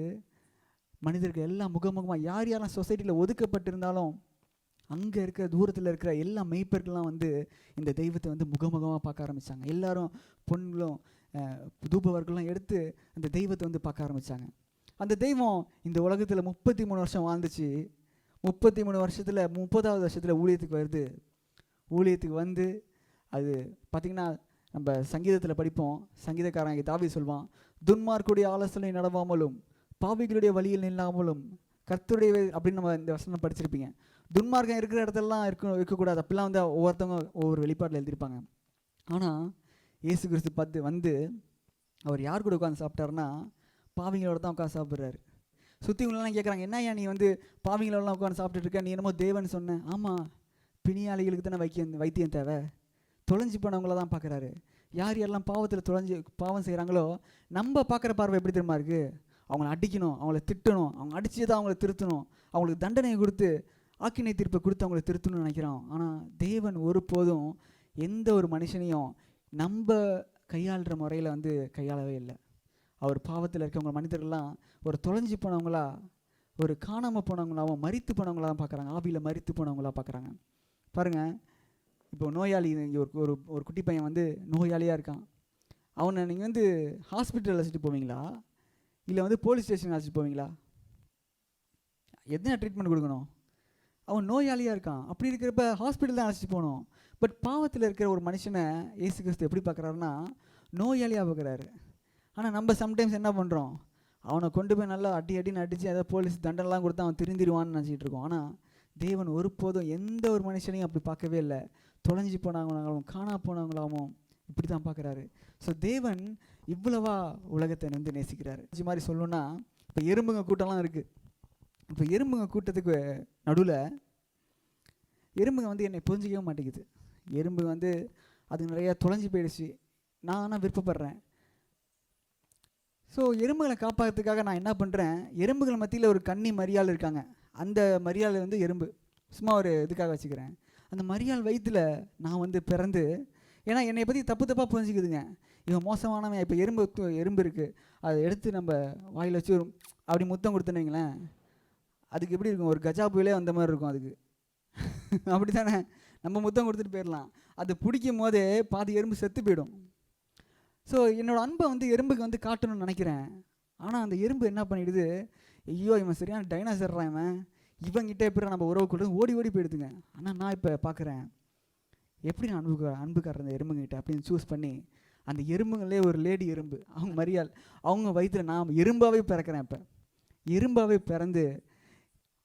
மனிதர்கள் எல்லாம் முகமுகமாக யாரெல்லாம் சொசைட்டியில் ஒதுக்கப்பட்டிருந்தாலும் அங்கே இருக்கிற தூரத்தில் இருக்கிற எல்லா மெய்ப்பர்கள்லாம் வந்து இந்த தெய்வத்தை வந்து முகமுகமாக பார்க்க ஆரம்பித்தாங்க. எல்லாரும் பொண்களும் தூபவர்கள்லாம் எடுத்து அந்த தெய்வத்தை வந்து பார்க்க ஆரம்பித்தாங்க. அந்த தெய்வம் இந்த உலகத்தில் 33 வருஷம் வாழ்ந்துச்சு. 33 வருஷத்தில் 30வது வருஷத்தில் ஊழியத்துக்கு வருது. ஊழியத்துக்கு வந்து அது பார்த்திங்கன்னா நம்ம சங்கீதத்தில் படிப்போம், சங்கீதக்காரங்க தாவீது சொல்வான், துன்மார்க்குடைய ஆலோசனை நடவாமலும் பாவிகளுடைய வழியில் நில்லாமலும் கர்த்தருடைய அப்படின்னு நம்ம இந்த வசனம் படிச்சிருப்பீங்க. துன்மார்க்கம் இருக்கிற இடத்துலலாம் இருக்கக்கூடாது, அப்படிலாம் வந்து ஒவ்வொருத்தவங்க ஒவ்வொரு வெளிப்பாட்டில் எழுதியிருப்பாங்க. ஆனால் இயேசு கிறிஸ்து பார்த்து வந்து அவர் யார் கூட உட்காந்து சாப்பிட்டாருன்னா பாவிங்களோட தான் உட்காந்து சாப்பிட்றாரு. சுற்றிவங்களெலாம் கேட்குறாங்க, என்ன நீ வந்து பாவிங்களோடலாம் உட்காந்து சாப்பிட்டுட்டு இருக்க, நீ என்னமோ தேவன் சொன்னேன். ஆமாம், பிணியாளிகளுக்கு தானே வைத்தியம் தேவை, தொலைஞ்சி போனவங்கள தான் பார்க்குறாரு. யாரெல்லாம் பாவத்தில் பாவம் செய்கிறாங்களோ நம்ம பார்க்குற பார்வை எப்படி தெரியுமா இருக்குது, அவங்கள அடிக்கணும், அவங்கள திட்டணும், அவங்க அடித்து தான் அவங்கள திருத்தணும், அவங்களுக்கு தண்டனையை கொடுத்து ஆக்கினை தீர்ப்பை கொடுத்து அவங்கள திருத்தணும்னு நினைக்கிறோம். ஆனால் தேவன் ஒருபோதும் எந்த ஒரு மனுஷனையும் நம்ம கையாளுற முறையில் வந்து கையாளவே இல்லை. அவர் பாவத்தில் இருக்கவங்க மனிதர்கள்லாம் ஒரு தொலைஞ்சி போனவங்களா, ஒரு காணாமல் போனவங்களாவும் மரித்து போனவங்களாக பார்க்குறாங்க, ஆவியில் மரித்து போனவங்களாக பார்க்குறாங்க. பாருங்கள், இப்போ நோயாளி, இங்கே ஒரு குட்டி பையன் வந்து நோயாளியாக இருக்கான். அவனை நீங்கள் வந்து ஹாஸ்பிட்டல் அழைச்சிட்டு போவீங்களா, இல்லை வந்து போலீஸ் ஸ்டேஷன் அழைச்சிட்டு போவீங்களா? எத்தனை ட்ரீட்மெண்ட் கொடுக்கணும்? அவன் நோயாளியாக இருக்கான். அப்படி இருக்கிறப்ப ஹாஸ்பிட்டல் தான் அழைச்சிட்டு போகணும். பட் பாவத்தில் இருக்கிற ஒரு மனுஷனை இயேசு கிறிஸ்து எப்படி பார்க்குறாருன்னா நோயாளியாக பார்க்குறாரு. ஆனால் நம்ம சம்டைம்ஸ் என்ன பண்ணுறோம், அவனை கொண்டு போய் நல்லா அடின்னு அடித்து ஏதாவது போலீஸ் தண்டனைலாம் கொடுத்து அவன் திருந்திடுவான்னு நினச்சிட்டு இருக்கோம். ஆனால் தேவன் ஒருபோதும் எந்த ஒரு மனுஷனையும் அப்படி பார்க்கவே இல்லை. தொலைஞ்சி போனவங்களாகவும் காணா போனவங்களாகவும் இப்படி தான் பார்க்குறாரு. ஸோ தேவன் இவ்வளவா உலகத்தை வந்து நேசிக்கிறாரு. இது மாதிரி சொல்லணுன்னா, இப்போ எறும்புங்க கூட்டம்லாம் இருக்குது. இப்போ எறும்புங்க கூட்டத்துக்கு நடுவில் எறும்புங்க வந்து என்னை புரிஞ்சிக்கவே மாட்டேங்குது. எறும்பு வந்து அது நிறையா தொலைஞ்சி போயிடுச்சு. நான் ஆனால் விருப்பப்படுறேன். ஸோ எறும்புகளை காப்பாற்றுறதுக்காக நான் என்ன பண்ணுறேன், எறும்புகள் மத்தியில் ஒரு கன்னி மரியாள் இருக்காங்க. அந்த மரியாள் வந்து எறும்பு சும்மா ஒரு இதுக்காக வச்சுக்கிறேன். அந்த மரியாள் வயிற்றில் நான் வந்து பிறந்து, ஏன்னா என்னை பற்றி தப்பாக புரிஞ்சிக்குதுங்க. இவன் மோசமானவன். இப்போ எறும்பு இருக்குது, அதை எடுத்து நம்ம வாயில் வச்சு அப்படி முத்தம் கொடுத்துன்னு வைங்களேன், அதுக்கு எப்படி இருக்கும்? ஒரு கஜா புயலே வந்த மாதிரி இருக்கும் அதுக்கு. அப்படி தானே? நம்ம முத்தம் கொடுத்துட்டு போயிடலாம், அது பிடிக்கும் போதே பாதி எறும்பு செத்து போயிடும். ஸோ என்னோடய அன்பை வந்து எறும்புக்கு வந்து காட்டணும்னு நினைக்கிறேன். ஆனால் அந்த எறும்பு என்ன பண்ணிடுது, ஐயோ இவன் சரியான டைனாசர்றான், இவங்கிட்ட எப்படி நம்ம உறவு கொள்றது, ஓடி ஓடி போயிடுதுங்க. ஆனால் நான் இப்போ பார்க்குறேன் எப்படி நான் அன்பு காட்டுற அந்த எறும்புங்கிட்ட அப்படின்னு சூஸ் பண்ணி, அந்த எறும்புங்களே ஒரு லேடி எறும்பு, அவங்க மரியாள், அவங்க வயிற்றில் நான் எறும்பாகவே பிறக்கிறேன். இப்போ எறும்பாகவே பிறந்து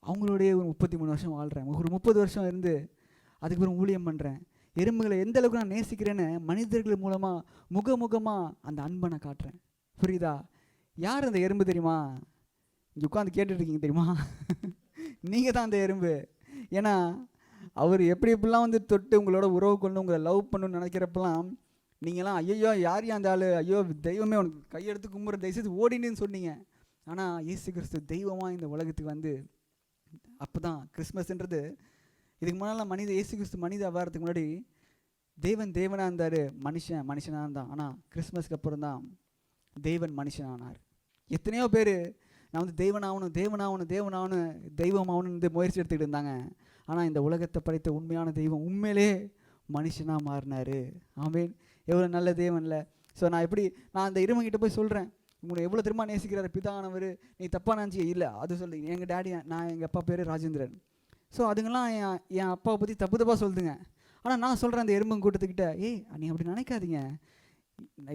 அவங்களுடைய ஒரு 33 வருஷம் வாழ்கிறேன். ஒரு 30 வருஷம் இருந்து அதுக்கப்புறம் ஊழியம் பண்ணுறேன். எறும்புகளை எந்த அளவுக்கு நான் நேசிக்கிறேன்னு மனிதர்கள் மூலமாக முகமுகமாக அந்த அன்பை நான் காட்டுறேன். புரியுதா? யார் அந்த எறும்பு தெரியுமா? இங்கே உட்காந்து கேட்டுட்ருக்கீங்க தெரியுமா? நீங்கள் தான் அந்த எறும்பு. ஏன்னா அவர் எப்படி எப்படிலாம் வந்து தொட்டு உங்களோட உறவு கொண்டு உங்களை லவ் பண்ணணும்னு நினைக்கிறப்பெல்லாம் நீங்களாம் ஐயோ யார் அந்த ஆள், ஐயோ தெய்வமே உனக்கு கையெடுத்து கும்பிட்ற தயவுசெய்து ஓடின்னு சொன்னீங்க. ஆனால் இயேசு கிறிஸ்து தெய்வமாக இந்த உலகத்துக்கு வந்து அப்போ தான் கிறிஸ்மஸ்ன்றது. இதுக்கு முன்னால் இயேசு கிறிஸ்து மனித ஆவாரத்துக்கு முன்னாடி தேவனாக இருந்தார், மனுஷனாக இருந்தான். ஆனால் கிறிஸ்மஸ்க்கு அப்புறம் தான் தேவன் மனுஷனானார். எத்தனையோ பேர் நான் வந்து தேவனாகணும் தெய்வமாகணும்னு முயற்சி எடுத்துக்கிட்டு இருந்தாங்க. ஆனால் இந்த உலகத்தை படைத்த உண்மையான தெய்வம் உண்மையிலே மனுஷனாக மாறினார். ஆமேன். எவ்வளோ நல்ல தேவன் இல்லை? ஸோ நான் அந்த இருமங்கிட்ட போய் சொல்கிறேன், உங்களை எவ்வளோ திரும்ப நேசிக்கிறார் பிதானவர், நீ தப்பாக நினச்சி இல்லை அது சொல்லி. எங்கள் டேடி, எங்கள் அப்பா பேர் ராஜேந்திரன். ஸோ அதுங்கெல்லாம் என் அப்பாவை பற்றி தப்பாக சொல்லுதுங்க. ஆனால் நான் சொல்கிறேன் அந்த எறும்பு கூட்டத்துக்கிட்ட, நீ அப்படி நினைக்காதீங்க,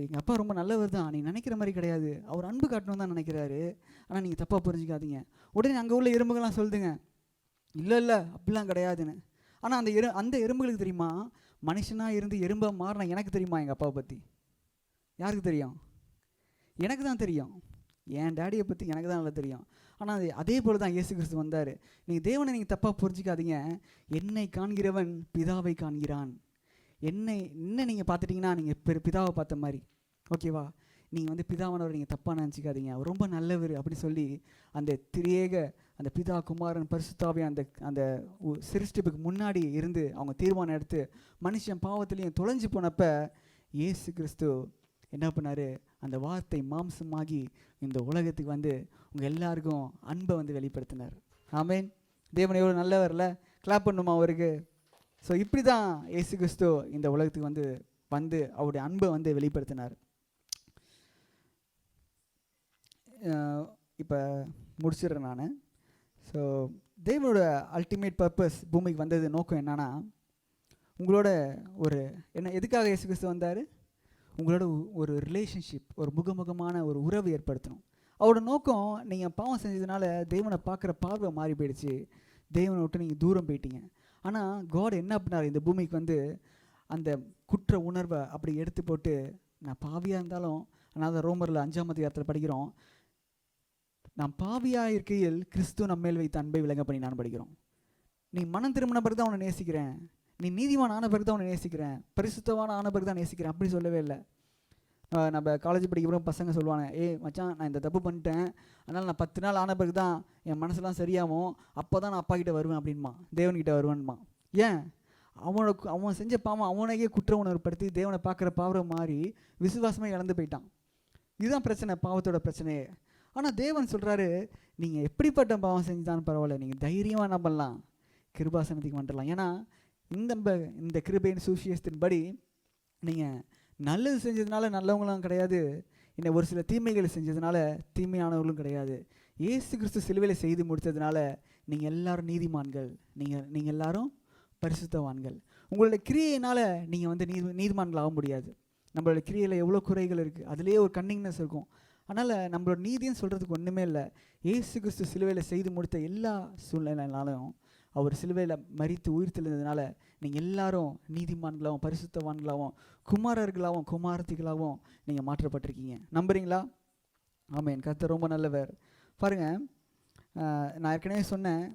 எங்கள் அப்பா ரொம்ப நல்லவர் தான், நீ நினைக்கிற மாதிரி கிடையாது, அவர் அன்பு காட்டணும் தான் நினைக்கிறாரு, ஆனால் நீங்கள் தப்பாக புரிஞ்சிக்காதீங்க. உடனே அங்கே உள்ள எறும்புகள்லாம் சொல்லுதுங்க, இல்லை அப்படிலாம் கிடையாதுன்னு. ஆனால் அந்த எறும்புகளுக்கு தெரியுமா, மனுஷனாக இருந்து எறும்பாக மாறினா எனக்கு தெரியுமா எங்கள் அப்பாவை பற்றி? யாருக்கு தெரியும்? எனக்கு தான் தெரியும். என் டேடியை பற்றி எனக்கு தான் நல்லா தெரியும். ஆனால் அதே போல் தான் இயேசு கிறிஸ்து வந்தார். தேவனை நீங்கள் தப்பாக புரிஞ்சிக்காதீங்க. என்னை காண்கிறவன் பிதாவை காண்கிறான். என்ன நீங்கள் பார்த்துட்டிங்கன்னா நீங்கள் பிதாவை பார்த்த மாதிரி, ஓகேவா? நீங்கள் வந்து பிதாவானவர் நீங்கள் தப்பாக நினச்சிக்காதீங்க, அவர் ரொம்ப நல்லவர் அப்படி சொல்லி அந்த அந்த பிதா குமாரன் பரிசுத்தாவே அந்த சிருஷ்டிப்புக்கு முன்னாடி இருந்து அவங்க தீர்மானம் எடுத்து மனுஷன் பாவத்திலையும் தொலைஞ்சு போனப்போ இயேசு கிறிஸ்து என்ன பண்ணார், அந்த வார்த்தை மாம்சமாகி இந்த உலகத்துக்கு வந்து உங்கள் எல்லாருக்கும் அன்பை வந்து வெளிப்படுத்தினார். ஆமேன். தேவன் எவ்வளோ நல்லவர்ல, கிளாப் பண்ணுமா அவருக்கு? ஸோ இப்படி தான் இயேசு கிறிஸ்து இந்த உலகத்துக்கு வந்து அவருடைய அன்பை வந்து வெளிப்படுத்தினார். இப்போ முடிச்சிடுறேன் நான். ஸோ தேவனோட அல்டிமேட் பர்பஸ் பூமிக்கு வந்தது நோக்கம் என்னன்னா, உங்களோட எதுக்காக இயேசு கிறிஸ்து வந்தார்? உங்களோட ஒரு ரிலேஷன்ஷிப், ஒரு முகமுகமான ஒரு உறவு ஏற்படுத்தணும். அவரோட நோக்கம், நீங்கள் பாவம் செஞ்சதுனால தேவனை பார்க்குற பார்வை மாறி போயிடுச்சு, தேவனை விட்டு நீங்கள் தூரம் போயிட்டீங்க. ஆனால் காட் என்ன பண்ணார், இந்த பூமிக்கு வந்து அந்த குற்ற உணர்வை அப்படி எடுத்து போட்டு, நான் பாவியாக இருந்தாலும், ஆனால் ரோமரில் 5ஆம் அதிகாரத்தில் படிக்கிறோம், நான் பாவியாக இருக்கையில் கிறிஸ்து நம்ம மேல் வைத்த அன்பை விளங்க பண்ணி நான் படிக்கிறோம். நீ மனம் திரும்பின பிறகு தான் அவனை நேசிக்கிறேன், நீ நீதிவான் ஆன பிறகு தான் அவனை நேசிக்கிறேன், பரிசுத்தவான ஆன பிறகு தான் நேசிக்கிறேன் அப்படி சொல்லவே இல்லை. நம்ம காலேஜ் படிக்கிறோம், பசங்க சொல்லுவாங்க, மச்சான் நான் இந்த தப்பு பண்ணிட்டேன், அதனால் நான் 10 நாள் ஆன பிறகு தான் என் மனசெல்லாம் சரியாகும், அப்போ தான் நான் அப்பா கிட்டே வருவேன் அப்படின்மா, தேவன்கிட்ட வருவேன்மா. ஏன்? அவன் செஞ்ச பாவம் அவனையே குற்ற உணர்வுப்படுத்தி தேவனை பார்க்குற பாவரை மாறி விசுவாசமே இழந்து போயிட்டான். இதுதான் பிரச்சனை, பாவத்தோட பிரச்சனையே. ஆனால் தேவன் சொல்கிறாரு, நீங்கள் எப்படிப்பட்ட பாவம் செஞ்சுதான்னு பரவாயில்ல, நீங்கள் தைரியமாக என்ன பண்ணலாம், கிருபாசனத்துக்கு வந்துடலாம். ஏன்னா இந்த கிருபையின் சுவிசேஷத்தின்படி நீங்கள் நல்லது செஞ்சதுனால நல்லவங்களும் கிடையாது, இன்னும் ஒரு சில தீமைகள் செஞ்சதுனால தீமையானவர்களும் கிடையாது. இயேசு கிறிஸ்து சிலுவையில் செய்து முடித்ததுனால நீங்கள் எல்லாரும் நீதிமான்கள், நீங்கள் எல்லாரும் பரிசுத்தவான்கள். உங்களோட கிரியையினால் நீங்கள் வந்து நீதிமான்கள் ஆக முடியாது. நம்மளோட கிரியையில் எவ்வளோ குறைகள் இருக்குது, அதுலேயே ஒரு கன்னிங்னஸ் இருக்கும். அதனால் நம்மளோட நீதின்னு சொல்கிறதுக்கு ஒன்றுமே இல்லை. இயேசு கிறிஸ்து சிலுவையில் செய்து முடித்த எல்லா சூழ்நிலைனாலும் அவர் சிலுவையில் மரித்து உயிர் தெழுந்ததுனால நீங்கள் எல்லாரும் நீதிமான்களாகவும் பரிசுத்தவான்களாகவும் குமாரர்களாகவும் குமாரத்திகளாகவும் நீங்கள் மாற்றப்பட்டிருக்கீங்க. நம்புறீங்களா? ஆமென். கர்த்தர் ரொம்ப நல்லவர். பாருங்கள், நான் ஏற்கனவே சொன்னேன்,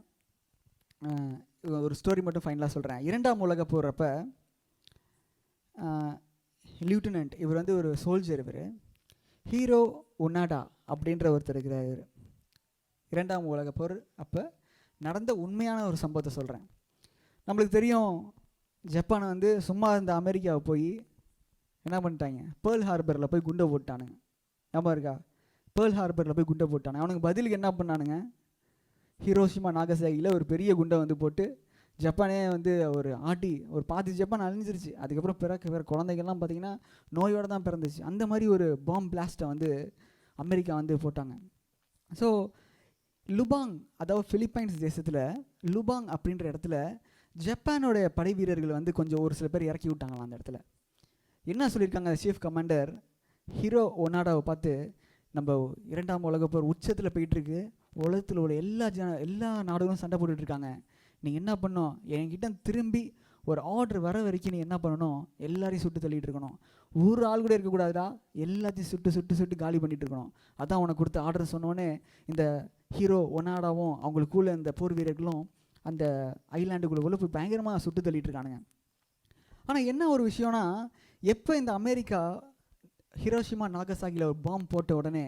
ஒரு ஸ்டோரி மட்டும் ஃபைனலாக சொல்கிறேன். 2ஆம் உலகப் போகிறப்ப லியூட்டனன்ட், இவர் வந்து ஒரு சோல்ஜர், இவர் ஹீரோ ஒனாடா அப்படின்ற ஒருத்தர் இருக்கிறார். 2ஆம் உலகப் போர் அப்போ நடந்த உண்மையான ஒரு சம்பவத்தை சொல்கிறேன். நம்மளுக்கு தெரியும், ஜப்பானை வந்து சும்மா இருந்த அமெரிக்காவை போய் என்ன பண்ணிட்டாங்க, பேர்ல் ஹார்பரில் போய் குண்டை போட்டானுங்க. ஞாபகம் இருக்கா? பேர்ல் ஹார்பரில் போய் குண்டை போட்டானுங்க. அவனுக்கு பதிலுக்கு என்ன பண்ணானுங்க, ஹிரோஷிமா நாகசாகியில் ஒரு பெரிய குண்டை வந்து போட்டு ஜப்பானே வந்து ஒரு பாதி ஜப்பான் அழிஞ்சிருச்சு. அதுக்கப்புறம் பிற குழந்தைகள்லாம் பார்த்திங்கன்னா நோயோடு தான் பிறந்துச்சு. அந்த மாதிரி ஒரு பாம் பிளாஸ்ட்டை வந்து அமெரிக்கா வந்து போட்டாங்க. ஸோ லுபாங், அதாவது பிலிப்பைன்ஸ் தேசத்தில் லுபாங் அப்படின்ற இடத்துல ஜப்பானோடைய படை வீரர்கள் வந்து கொஞ்சம் ஒரு சில பேர் இறக்கி விட்டாங்களாம். அந்த இடத்துல என்ன சொல்லியிருக்காங்க, சீஃப் கமாண்டர் ஹீரோ ஒனாடாவை பார்த்து, நம்ம 2ஆம் உலகப் போர் உச்சத்தில் போயிட்டுருக்கு, உலகத்தில் உள்ள எல்லா நாடுகளும் சண்டை போட்டுட்ருக்காங்க, நீங்கள் என்ன பண்ணணும், என்கிட்ட திரும்பி ஒரு ஆர்டர் வர வரைக்கும் நீ என்ன பண்ணணும், எல்லாரையும் சுட்டு தள்ளிட்டு இருக்கணும், ஒரு ஆள் கூட இருக்கக்கூடாதுடா, எல்லாத்தையும் சுட்டு சுட்டு சுட்டு காலி பண்ணிட்டு இருக்கணும், அதான் உனக்கு கொடுத்த ஆர்டர் சொன்னோன்னே இந்த ஹீரோ ஒனாடாவும் அவங்களுக்குள்ள இந்த போர் வீரர்களும் அந்த ஐலாண்டுக்குள்ளே போய் பயங்கரமாக சுட்டு தள்ளிட்டு இருக்கானுங்க. ஆனால் என்ன ஒரு விஷயம்னா, எப்போ இந்த அமெரிக்கா ஹிரோஷிமா நாகசாகியில் ஒரு பாம்பு போட்ட உடனே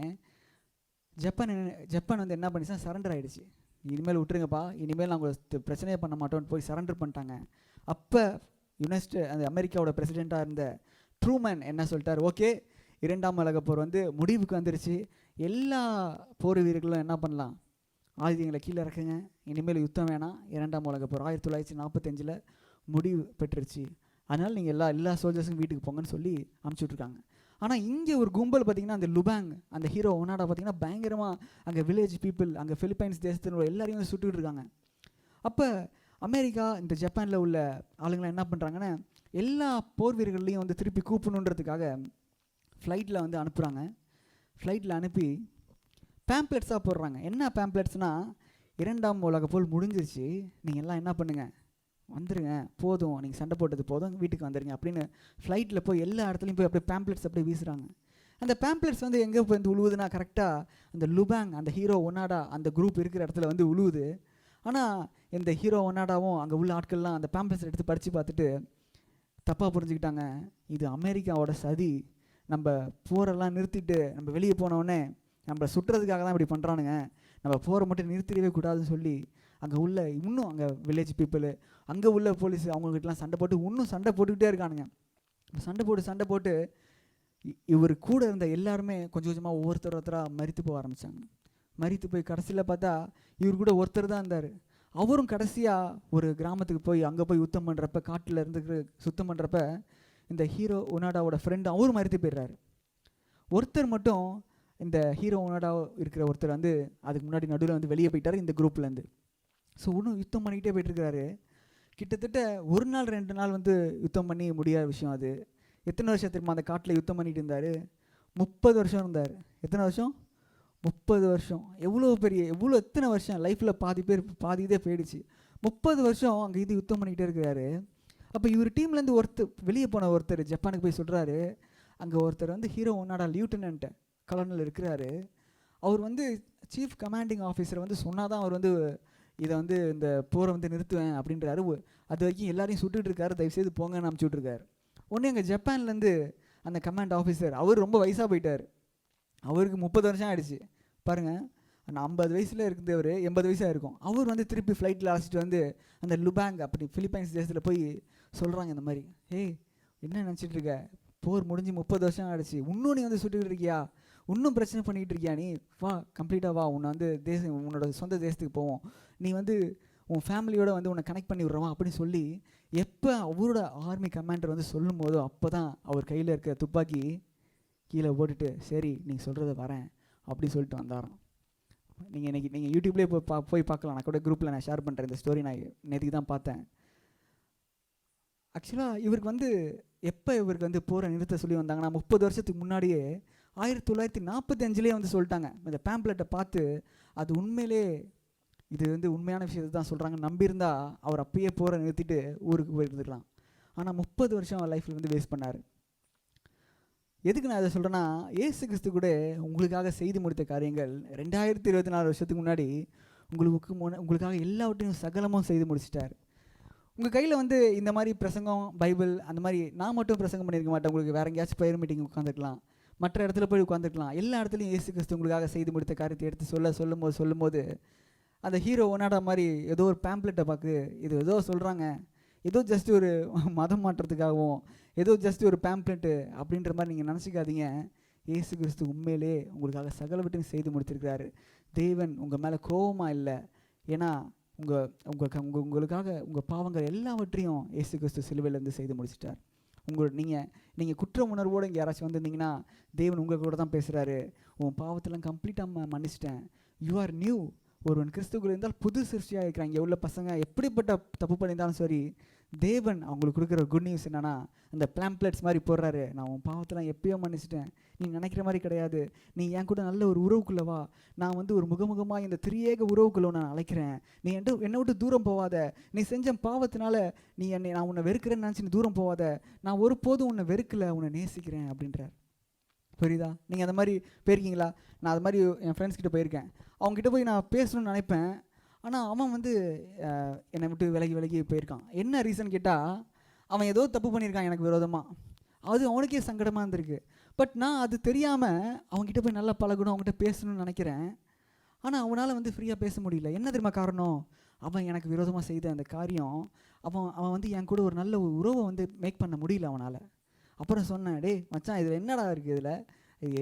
ஜப்பான் வந்து என்ன பண்ணிச்சா, சரண்டர் ஆகிடுச்சு. இனிமேல் விட்டுருங்கப்பா, இனிமேல் நாங்கள் பிரச்சனையே பண்ண மாட்டோம்னு போய் சரண்டர் பண்ணிட்டாங்க. அப்போ அந்த அமெரிக்காவோட பிரசிடெண்ட்டாக இருந்த ட்ரூமன் என்ன சொல்லிட்டார், ஓகே 2ஆம் உலகப் போர் வந்து முடிவுக்கு வந்துருச்சு, எல்லா போர் வீரர்களும் என்ன பண்ணலாம், ஆயுதங்களை கீழே இறக்குங்க, இனிமேல் யுத்தம் வேணாம், 2ஆம் உலகப் போர் 1945 முடிவு பெற்றுருச்சு, அதனால் நீங்கள் எல்லா சோல்ஜர்ஸும் வீட்டுக்கு போங்கன்னு சொல்லி அனுப்பிச்சுட்ருக்காங்க. ஆனால் இங்கே ஒரு கும்பல் பார்த்திங்கன்னா, அந்த லுபாங் அந்த ஹீரோ ஒனாடா பார்த்திங்கன்னா பயங்கரமாக அங்கே வில்லேஜ் பீப்புள், அங்கே பிலிப்பைன்ஸ் தேசத்தில் எல்லாரையும் வந்து சுட்டுக்கிட்டு இருக்காங்க. அப்போ அமெரிக்கா இந்த ஜப்பானில் உள்ள ஆளுங்களாம் என்ன பண்ணுறாங்கன்னா, எல்லா போர் வீரர்களையும் வந்து திருப்பி கூப்பிடணுன்றதுக்காக ஃப்ளைட்டில் வந்து அனுப்புகிறாங்க. ஃப்ளைட்டில் அனுப்பி பேம்ப்ளெட்ஸாக போடுறாங்க. என்ன பேம்ப்ளெட்ஸ்னால், 2ஆம் உலகப் போர் முடிஞ்சிருச்சு, நீங்கள் எல்லாம் என்ன பண்ணுங்கள், வந்துடுங்க, போதும், நீங்கள் சண்டை போட்டது போதும், வீட்டுக்கு வந்துடுங்க அப்படின்னு ஃப்ளைட்டில் போய் எல்லா இடத்துலையும் போய் அப்படியே பேம்ப்ளெட்ஸ் அப்படியே வீசுகிறாங்க. அந்த பேம்ப்ளெட்ஸ் வந்து எங்கே போய் வந்து உழுவுதுன்னா, கரெக்டாக அந்த லுபாங் அந்த ஹீரோ ஒனாடா அந்த குரூப் இருக்கிற இடத்துல வந்து உழுவுது. ஆனால் இந்த ஹீரோ ஒனாடாவும் அங்கே உள்ள ஆட்கள்லாம் அந்த பேம்ப்ளெட்ஸ் எடுத்து படித்து பார்த்துட்டு தப்பாக புரிஞ்சுக்கிட்டாங்க, இது அமெரிக்காவோட சதி, நம்ம போரெல்லாம் நிறுத்திட்டு நம்ம வெளியே போனோடனே நம்மளை சுட்டுறதுக்காக தான் இப்படி பண்ணுறானுங்க, நம்ம போரை மட்டும் நிறுத்திடவே கூடாதுன்னு சொல்லி அங்கே உள்ள இன்னும் அங்கே வில்லேஜ் பீப்புள், அங்கே உள்ள போலீஸ் அவங்கக்கிட்டலாம் சண்டை போட்டு இன்னும் சண்டை போட்டுக்கிட்டே இருக்கானுங்க. சண்டை போட்டு இவர் கூட இருந்த எல்லாருமே கொஞ்சம் கொஞ்சமாக ஒவ்வொருத்தராக மரித்து போக ஆரம்பித்தாங்க. மரித்து போய் கடைசியில் பார்த்தா இவர் கூட ஒருத்தர் தான் இருந்தார். அவரும் கடைசியாக ஒரு கிராமத்துக்கு போய் அங்கே போய் யுத்தம் பண்ணுறப்ப, காட்டில் இருந்து சுத்தம் பண்ணுறப்ப இந்த ஹீரோ ஒனாடாவோட ஃப்ரெண்டு அவரும் மரித்து போயிடுறாரு. ஒருத்தர் மட்டும், இந்த ஹீரோ ஒனாடா இருக்கிற ஒருத்தர் வந்து அதுக்கு முன்னாடி நடுவில் வந்து வெளியே போயிட்டார் இந்த குரூப்லேருந்து. ஸோ இன்னும் யுத்தம் பண்ணிக்கிட்டே போயிட்டுருக்காரு. கிட்டத்தட்ட 1 நாள் 2 நாள் வந்து யுத்தம் பண்ணி முடியாத விஷயம் அது. எத்தனை வருஷம் தெரியுமா அந்த காட்டில் யுத்தம் பண்ணிட்டு இருந்தார்? 30 வருஷம் இருந்தார். எத்தனை வருஷம்? 30 வருஷம். எத்தனை வருஷம் லைஃப்பில் பாதி இதே போயிடுச்சு. 30 வருஷம் அங்கே இது யுத்தம் பண்ணிக்கிட்டே இருக்கிறாரு. அப்போ இவர் டீம்லேருந்து வெளியே போன ஒருத்தர் ஜப்பானுக்கு போய் சொல்கிறாரு, அங்கே ஒருத்தர் வந்து ஹீரோ ஒன்னாடா லியூட்டனன்ட் கலர்னல் இருக்கிறாரு, அவர் வந்து சீஃப் கமாண்டிங் ஆஃபீஸரை வந்து சொன்னாதான் அவர் வந்து இதை வந்து இந்த போரை வந்து நிறுத்துவேன் அப்படின்றாரு. அது வரைக்கும் எல்லாரையும் சுட்டுட்டு இருக்காரு, தயவுசெய்து போங்கன்னு அனுப்பிச்சி விட்ருக்காரு. ஒன்று எங்கள் ஜப்பான்லேருந்து அந்த கமாண்ட் ஆஃபீஸர், அவர் ரொம்ப வயசாக போயிட்டார், அவருக்கு 30 வருஷம் ஆகிடுச்சு பாருங்கள். அந்த 50 வயசில் இருக்கிறவர் 80 வயசாக இருக்கும். அவர் வந்து திருப்பி ஃப்ளைட்டில் அழைச்சிட்டு வந்து அந்த லுபாங் அப்படி பிலிப்பைன்ஸ் தேசத்தில் போய் சொல்கிறாங்க இந்த மாதிரி, ஏய் என்ன நினச்சிட்ருக்க, போர் முடிஞ்சு 30 வருஷம் ஆகிடுச்சு, இன்னும் நீ வந்து சுட்டுக்கிட்டு இருக்கியா, இன்னும் பிரச்சனை பண்ணிகிட்டு இருக்கியா, நீ வா கம்ப்ளீட்டாக வா, உன்னை வந்து உன்னோட சொந்த தேசத்துக்கு போவோம், நீ வந்து உன் ஃபேமிலியோடு வந்து உன்னை கனெக்ட் பண்ணி விட்றவா அப்படின்னு சொல்லி எப்போ அவரோட ஆர்மி கமாண்டர் வந்து சொல்லும் போதோ அப்போ தான் அவர் கையில் இருக்க துப்பாக்கி கீழே போட்டுட்டு, சரி நீங்கள் சொல்கிறத வரேன் அப்படின்னு சொல்லிட்டு வந்தாராம். நீங்கள் யூடியூப்லேயே போய் பார்க்கலாம், நான் கூட குரூப்பில் நான் ஷேர் பண்ணுறேன் இந்த ஸ்டோரி, நான் நேற்றுக்கு தான் பார்த்தேன். ஆக்சுவலாக இவருக்கு வந்து எப்போ இவருக்கு வந்து போரை நிறுத்த சொல்லி வந்தாங்கன்னா 30 வருஷத்துக்கு முன்னாடியே 1945 வந்து சொல்லிட்டாங்க. இந்த பேம்ப்ளெட்டை பார்த்து அது உண்மையிலே இது வந்து உண்மையான விஷயத்தை தான் சொல்கிறாங்க நம்பியிருந்தா அவர் அப்பயே போரை நிறுத்திட்டு ஊருக்கு போயிருந்துக்கலாம். ஆனால் 30 வருஷம் அவர் லைஃப்பில் வந்து வேஸ்ட் பண்ணார். எதுக்கு நான் அதை சொல்கிறேன்னா, இயேசு கிறிஸ்து கூட உங்களுக்காக செய்து முடித்த காரியங்கள் 2024 வருஷத்துக்கு முன்னாடி உங்களுக்காக எல்லாவற்றையும் சகலமும் செய்து முடிச்சிட்டார். உங்கள் கையில் வந்து இந்த மாதிரி பிரசங்கம் பைபிள் அந்த மாதிரி நான் மட்டும் பிரசங்கம் பண்ணியிருக்க மாட்டேன், உங்களுக்கு வேறு எங்கேயாச்சும் ப்ரேயர் மீட்டிங் உட்காந்துருக்கலாம், மற்ற இடத்துல போய் உட்காந்துருக்கலாம், எல்லா இடத்துலையும் இயேசு கிறிஸ்து உங்களுக்காக செய்து முடித்த காரியத்தை எடுத்து சொல்லும்போது அந்த ஹீரோ ஒன்னாடா மாதிரி ஏதோ ஒரு பேம்ப்ளெட்டை பார்க்கு இது ஏதோ சொல்கிறாங்க, ஏதோ ஜஸ்ட் ஒரு மதம் மாற்றத்துக்காகவும் ஏதோ ஜஸ்ட் ஒரு பேம்ப்ளெட்டு அப்படின்ற மாதிரி நீங்கள் நினச்சிக்காதீங்க. இயேசு கிறிஸ்து உண்மையிலே உங்களுக்காக சகலவற்றையும் செய்து முடித்திருக்கிறாரு. தேவன் உங்கள் மேலே கோபமாக இல்லை. ஏன்னா உங்களுக்காக உங்கள் பாவங்கள் எல்லாவற்றையும் இயேசு கிறிஸ்து சிலுவையிலேருந்து செய்து முடிச்சிட்டார். நீங்கள் குற்ற உணர்வோடு இங்கே யாராச்சும் வந்திருந்தீங்கன்னா தேவன் உங்கள் கூட தான் பேசுகிறாரு. உன் பாவத்தெல்லாம் கம்ப்ளீட்டாக மன்னிச்சிட்டேன். You are new. ஒருவன் கிறிஸ்துக்குள்ள இருந்தால் புது சிருஷ்டியாக இருக்கிறாங்க. இங்கே உள்ள பசங்க எப்படிப்பட்ட தப்பு பண்ணியிருந்தாலும் சரி, தேவன் அவங்களுக்கு கொடுக்குற குட் நியூஸ் என்னன்னா, அந்த பிளாம்ப்ளெட்ஸ் மாதிரி போடுறாரு. நான் உன் பாவத்தெல்லாம் எப்பயோ மன்னிச்சிட்டேன். நீ நினைக்கிற மாதிரி கிடையாது. நீ என் கூட நல்ல ஒரு உறவுக்குள்ளவா. நான் ஒரு முகமுகமாக இந்த திரியேக உறவுக்குள்ள நான் அழைக்கிறேன். நீ என்னை விட்டு தூரம் போவாத. நீ செஞ்ச பாவத்தினால நான் உன்னை வெறுக்கிறேன்னு நினச்சி நீ தூரம் போவாத. நான் ஒருபோதும் உன்னை வெறுக்கலை, உன்னை நேசிக்கிறேன் அப்படின்றார். புரியுதா? நீங்கள் அந்த மாதிரி போயிருக்கீங்களா? நான் அது மாதிரி என் ஃப்ரெண்ட்ஸ் கிட்ட போயிருக்கேன். அவங்ககிட்ட போய் நான் பேசணும்னு நினைப்பேன். ஆனால் அவன் என்னை விட்டு விலகி போயிருக்கான். என்ன ரீசன் கேட்டால், அவன் ஏதோ தப்பு பண்ணியிருக்கான் எனக்கு விரோதமாக. அது அவனுக்கே சங்கடமாக இருந்திருக்கு. பட் நான் அது தெரியாமல் அவங்ககிட்ட போய் நல்லா பழகணும், அவங்ககிட்ட பேசணும்னு நினைக்கிறேன். ஆனால் அவனால் ஃப்ரீயாக பேச முடியல. என்ன தெரியுமா காரணம்? அவன் எனக்கு விரோதமாக செய்த அந்த காரியம் அவன் என் கூட ஒரு நல்ல உறவை மேக் பண்ண முடியல அவனால். அப்புறம் சொன்னேன், டே மச்சான், இதில் என்னடா இருக்குது, இதில்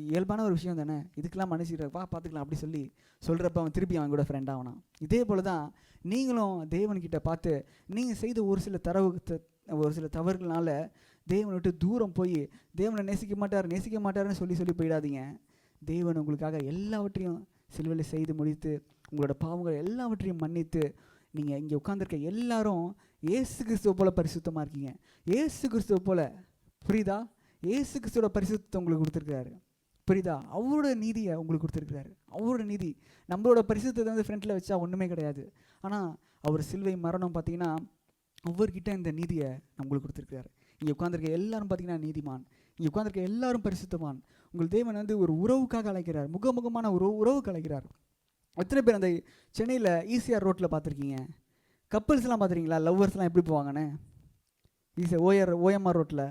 இயல்பான ஒரு விஷயம் தானே, இதுக்கெல்லாம் மன்னிச்சிடுறப்பா, பார்த்துக்கலாம் அப்படி சொல்கிறப்ப அவன் திருப்பி அவன் கூட ஃப்ரெண்ட் ஆகணும். இதே போல் தான் நீங்களும் தேவன்கிட்ட பார்த்து நீங்கள் செய்த ஒரு சில தவறுகளால் தேவனை விட்டு தூரம் போய் தேவனை நேசிக்க மாட்டாருன்னு சொல்லி போயிடாதீங்க. தேவன் உங்களுக்காக எல்லாவற்றையும் சிலுவையில் செய்து முடித்து உங்களோட பாவங்கள் எல்லாவற்றையும் மன்னித்து நீங்கள் இங்கே உட்காந்துருக்க எல்லாரும் இயேசு கிறிஸ்துவ போல் பரிசுத்தமாக இருக்கீங்க. இயேசு கிறிஸ்துவ போல், புரியுதா? இயேசு கிறிஸ்துவோட பரிசுத்தத்தை உங்களுக்கு கொடுத்துருக்காரு. புரியுதா? அவரோட நீதியை உங்களுக்கு கொடுத்துருக்கிறாரு. அவரோட நீதி. நம்மளோட பரிசுத்தத்தை ஃப்ரண்ட்டில் வச்சா ஒன்றுமே கிடையாது. ஆனால் அவர் சிலுவை மரணம் பார்த்தீங்கன்னா ஒவ்வொருக்கிட்ட இந்த நீதியை நம்மளுக்கு கொடுத்துருக்காரு. இங்கே உட்காந்துருக்க எல்லாரும் பார்த்தீங்கன்னா நீதிமான். இங்கே உட்காந்துருக்க எல்லாரும் பரிசுத்தமான். உங்கள் தேவன் ஒரு உறவுக்காக அழைக்கிறார். முகமுகமான உறவுக்கு அழைக்கிறார். எத்தனை பேர் அந்த சென்னையில் ஈசிஆர் ரோட்டில் பார்த்துருக்கீங்க? கப்பல்ஸ்லாம் பார்த்துருக்கீங்களா? லவ்வர்ஸ்லாம் எப்படி போவாங்கன்னு ஓஎம்ஆர் ரோட்டில்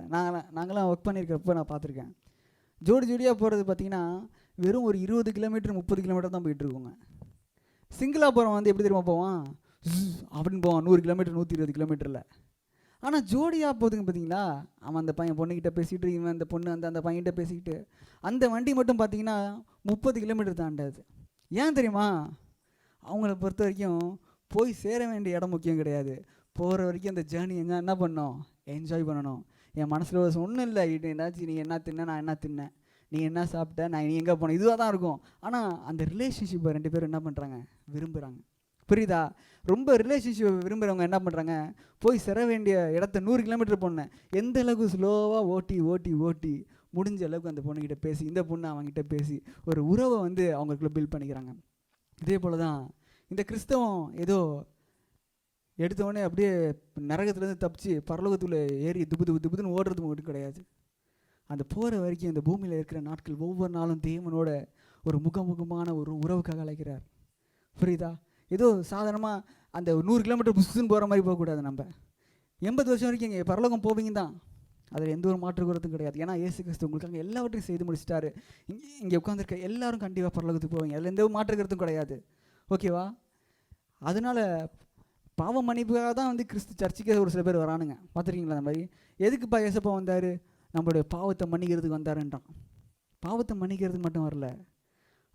நாங்களாம் ஒர்க் பண்ணியிருக்கிறப்போ நான் பார்த்துருக்கேன். ஜோடியாக போகிறது பார்த்தீங்கன்னா வெறும் ஒரு 20 கிலோமீட்டர் 30 கிலோமீட்டர் தான் போயிட்டுருக்கோங்க. சிங்கிளாக போகிறவன் எப்படி தெரியுமா போவான்? அப்படின்னு போவான் 100 கிலோமீட்டர் 120 கிலோமீட்டரில். ஆனால் ஜோடியாக போகுதுங்க பார்த்தீங்களா, அவன் அந்த பையன் பொண்ணுக்கிட்ட பேசிக்கிட்டு, இவன் அந்த பொண்ணு அந்த பையன்கிட்ட பேசிக்கிட்டு, அந்த வண்டி மட்டும் பார்த்தீங்கன்னா 30 கிலோமீட்டர் தாண்டாது. ஏன் தெரியுமா? அவங்கள பொறுத்த வரைக்கும் போய் சேர வேண்டிய இடம் முக்கியம் கிடையாது. போகிற வரைக்கும் அந்த ஜேர்னி என்ன பண்ணணும்? என்ஜாய் பண்ணணும். என் மனசில் ஒன்றும் இல்லை, ஏதாச்சும் நீ என்ன தின்ன, நான் என்ன தின்னேன், நீ என்ன சாப்பிட்ட, நீ எங்கே போனேன், இதுவாக தான் இருக்கும். ஆனால் அந்த ரிலேஷன்ஷிப்பை 2 பேரும் என்ன பண்ணுறாங்க? விரும்புகிறாங்க. புரியுதா? ரொம்ப ரிலேஷன்ஷிப்பை விரும்புகிறவங்க என்ன பண்ணுறாங்க? போய் சேர வேண்டிய இடத்த 100 கிலோமீட்டர் போனேன், எந்த அளவுக்கு ஸ்லோவாக ஓட்டி முடிஞ்ச அளவுக்கு அந்த பொண்ணுக்கிட்ட பேசி, இந்த பொண்ணு அவங்ககிட்ட பேசி ஒரு உறவை அவங்களுக்குள்ள பில்ட் பண்ணிக்கிறாங்க. இதே போல் தான் இந்த கிறிஸ்தவம் ஏதோ எடுத்தவொடனே அப்படியே நரகத்துலேருந்து தப்பிச்சு பரலோகத்துக்குள்ளே ஏறி துபுதுன்னு ஓடுறது மட்டும் கிடையாது. அந்த போகிற வரைக்கும் இந்த பூமியில் இருக்கிற நாட்கள் ஒவ்வொரு நாளும் தேவனோட ஒரு முகமுகமான ஒரு உறவுக்காக அழைக்கிறார். புரியுதா? ஏதோ சாதாரணமாக அந்த 100 கிலோமீட்டர் புதுசுன்னு போகிற மாதிரி போகக்கூடாது. நம்ம 80 வருஷம் வரைக்கும் இங்கே பரலோகம் போவீங்க தான், அதில் எந்த ஒரு மாற்று கருத்தும் கிடையாது. ஏன்னா இயேசு கிறிஸ்து உங்களுக்காக எல்லாவற்றையும் செய்து முடிச்சிட்டாரு. இங்கே உட்காந்துருக்க எல்லாரும் கண்டிப்பாக பரலோகத்துக்கு போவீங்க, அதில் எந்த மாற்று கருத்தும் கிடையாது. ஓகேவா? அதனால் பாவ மன்னிப்புக்காக தான் கிறிஸ்து சர்ச்சுக்கே ஒரு சில பேர் வரானுங்க. பார்த்துருக்கீங்களா? அந்த மாதிரி எதுக்குப்பா ஏசப்பா வந்தார்? நம்மளுடைய பாவத்தை மன்னிக்கிறதுக்கு வந்தாருன்றான். பாவத்தை மன்னிக்கிறதுக்கு மட்டும் வரல,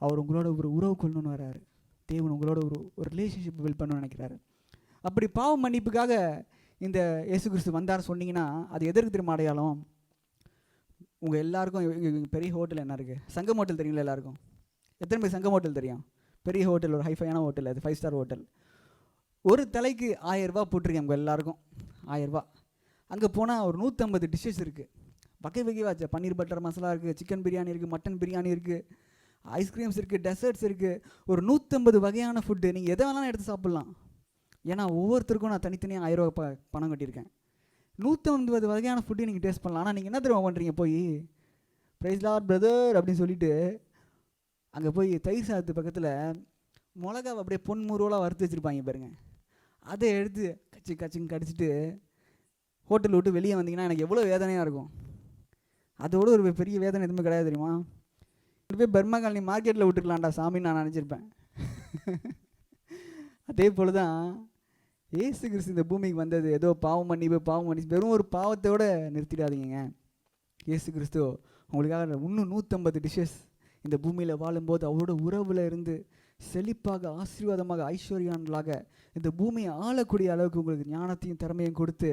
அவர் உங்களோட ஒரு உறவு கொள்ளணும்னு வர்றாரு. தேவன் உங்களோட ஒரு ரிலேஷன்ஷிப் பில்ட் பண்ணணும்னு நினைக்கிறாரு. அப்படி பாவ மன்னிப்புக்காக இந்த இயேசு கிறிஸ்து வந்தார்னு சொன்னீங்கன்னா அது எதற்கு திரும்ப அடையாளம்? உங்கள் எல்லாருக்கும் பெரிய ஹோட்டல் என்ன இருக்குது? சங்கம் ஹோட்டல் தெரியுங்களா? எல்லாருக்கும் எத்தனை பேர் சங்கம் ஹோட்டல் தெரியும்? பெரிய ஹோட்டல், ஒரு ஹைஃபையான ஹோட்டல், அது 5 ஸ்டார் ஹோட்டல். ஒரு தலைக்கு 1000 ரூபா போட்டிருக்கேன் உங்கள் எல்லாருக்கும். 1000 ரூபா. அங்கே போனால் ஒரு 150 டிஷ்ஷஸ் இருக்குது. வகைவாச்சு. பன்னீர் பட்டர் மசாலா இருக்குது, சிக்கன் பிரியாணி இருக்குது, மட்டன் பிரியாணி இருக்குது, ஐஸ்கிரீம்ஸ் இருக்குது, டெசர்ட்ஸ் இருக்குது. ஒரு 150 வகையான ஃபுட்டு. நீங்கள் எதை வேணாலும் எடுத்து சாப்பிட்லாம். ஏன்னா ஒவ்வொருத்தருக்கும் நான் தனித்தனியாக 1000 ரூபா பணம் கட்டியிருக்கேன். 150 வகையான ஃபுட்டு நீங்கள் டேஸ்ட் பண்ணலாம். ஆனால் நீங்கள் என்ன தெரியுமா பண்ணுறீங்க? போய் ப்ரைஸ் லார்ட் பிரதர் அப்படின்னு சொல்லிட்டு அங்கே போய் தயிர் சாதத்து பக்கத்தில் மிளகாவை அப்படியே பொன்முருவலாக வறுத்து வச்சுருப்பாங்க பாருங்க. அதை எடுத்து கச்சின்னு கடிச்சிட்டு ஹோட்டல் விட்டு வெளியே வந்தீங்கன்னா எனக்கு எவ்வளோ வேதனையாக இருக்கும். அதோட ஒரு பெரிய வேதனை எதுவுமே கிடையாது தெரியுமா? போய் பர்மா காலனி மார்க்கெட்டில் விட்டுருக்கலாம்டா சாமின்னு நான் நினச்சிருப்பேன். அதே போல் தான் இயேசு கிறிஸ்து இந்த பூமிக்கு வந்தது ஏதோ பாவம் பண்ணி வெறும் ஒரு பாவத்தோடு நிறுத்திடாதீங்க. இயேசு கிறிஸ்து உங்களுக்காக இன்னும் 150 டிஷ்ஷஸ் இந்த பூமியில் வாழும்போது அவரோட உறவில் இருந்து செழிப்பாக ஆசீர்வாதமாக ஐஸ்வர்யான்களாக இந்த பூமியை ஆளக்கூடிய அளவுக்கு உங்களுக்கு ஞானத்தையும் திறமையும் கொடுத்து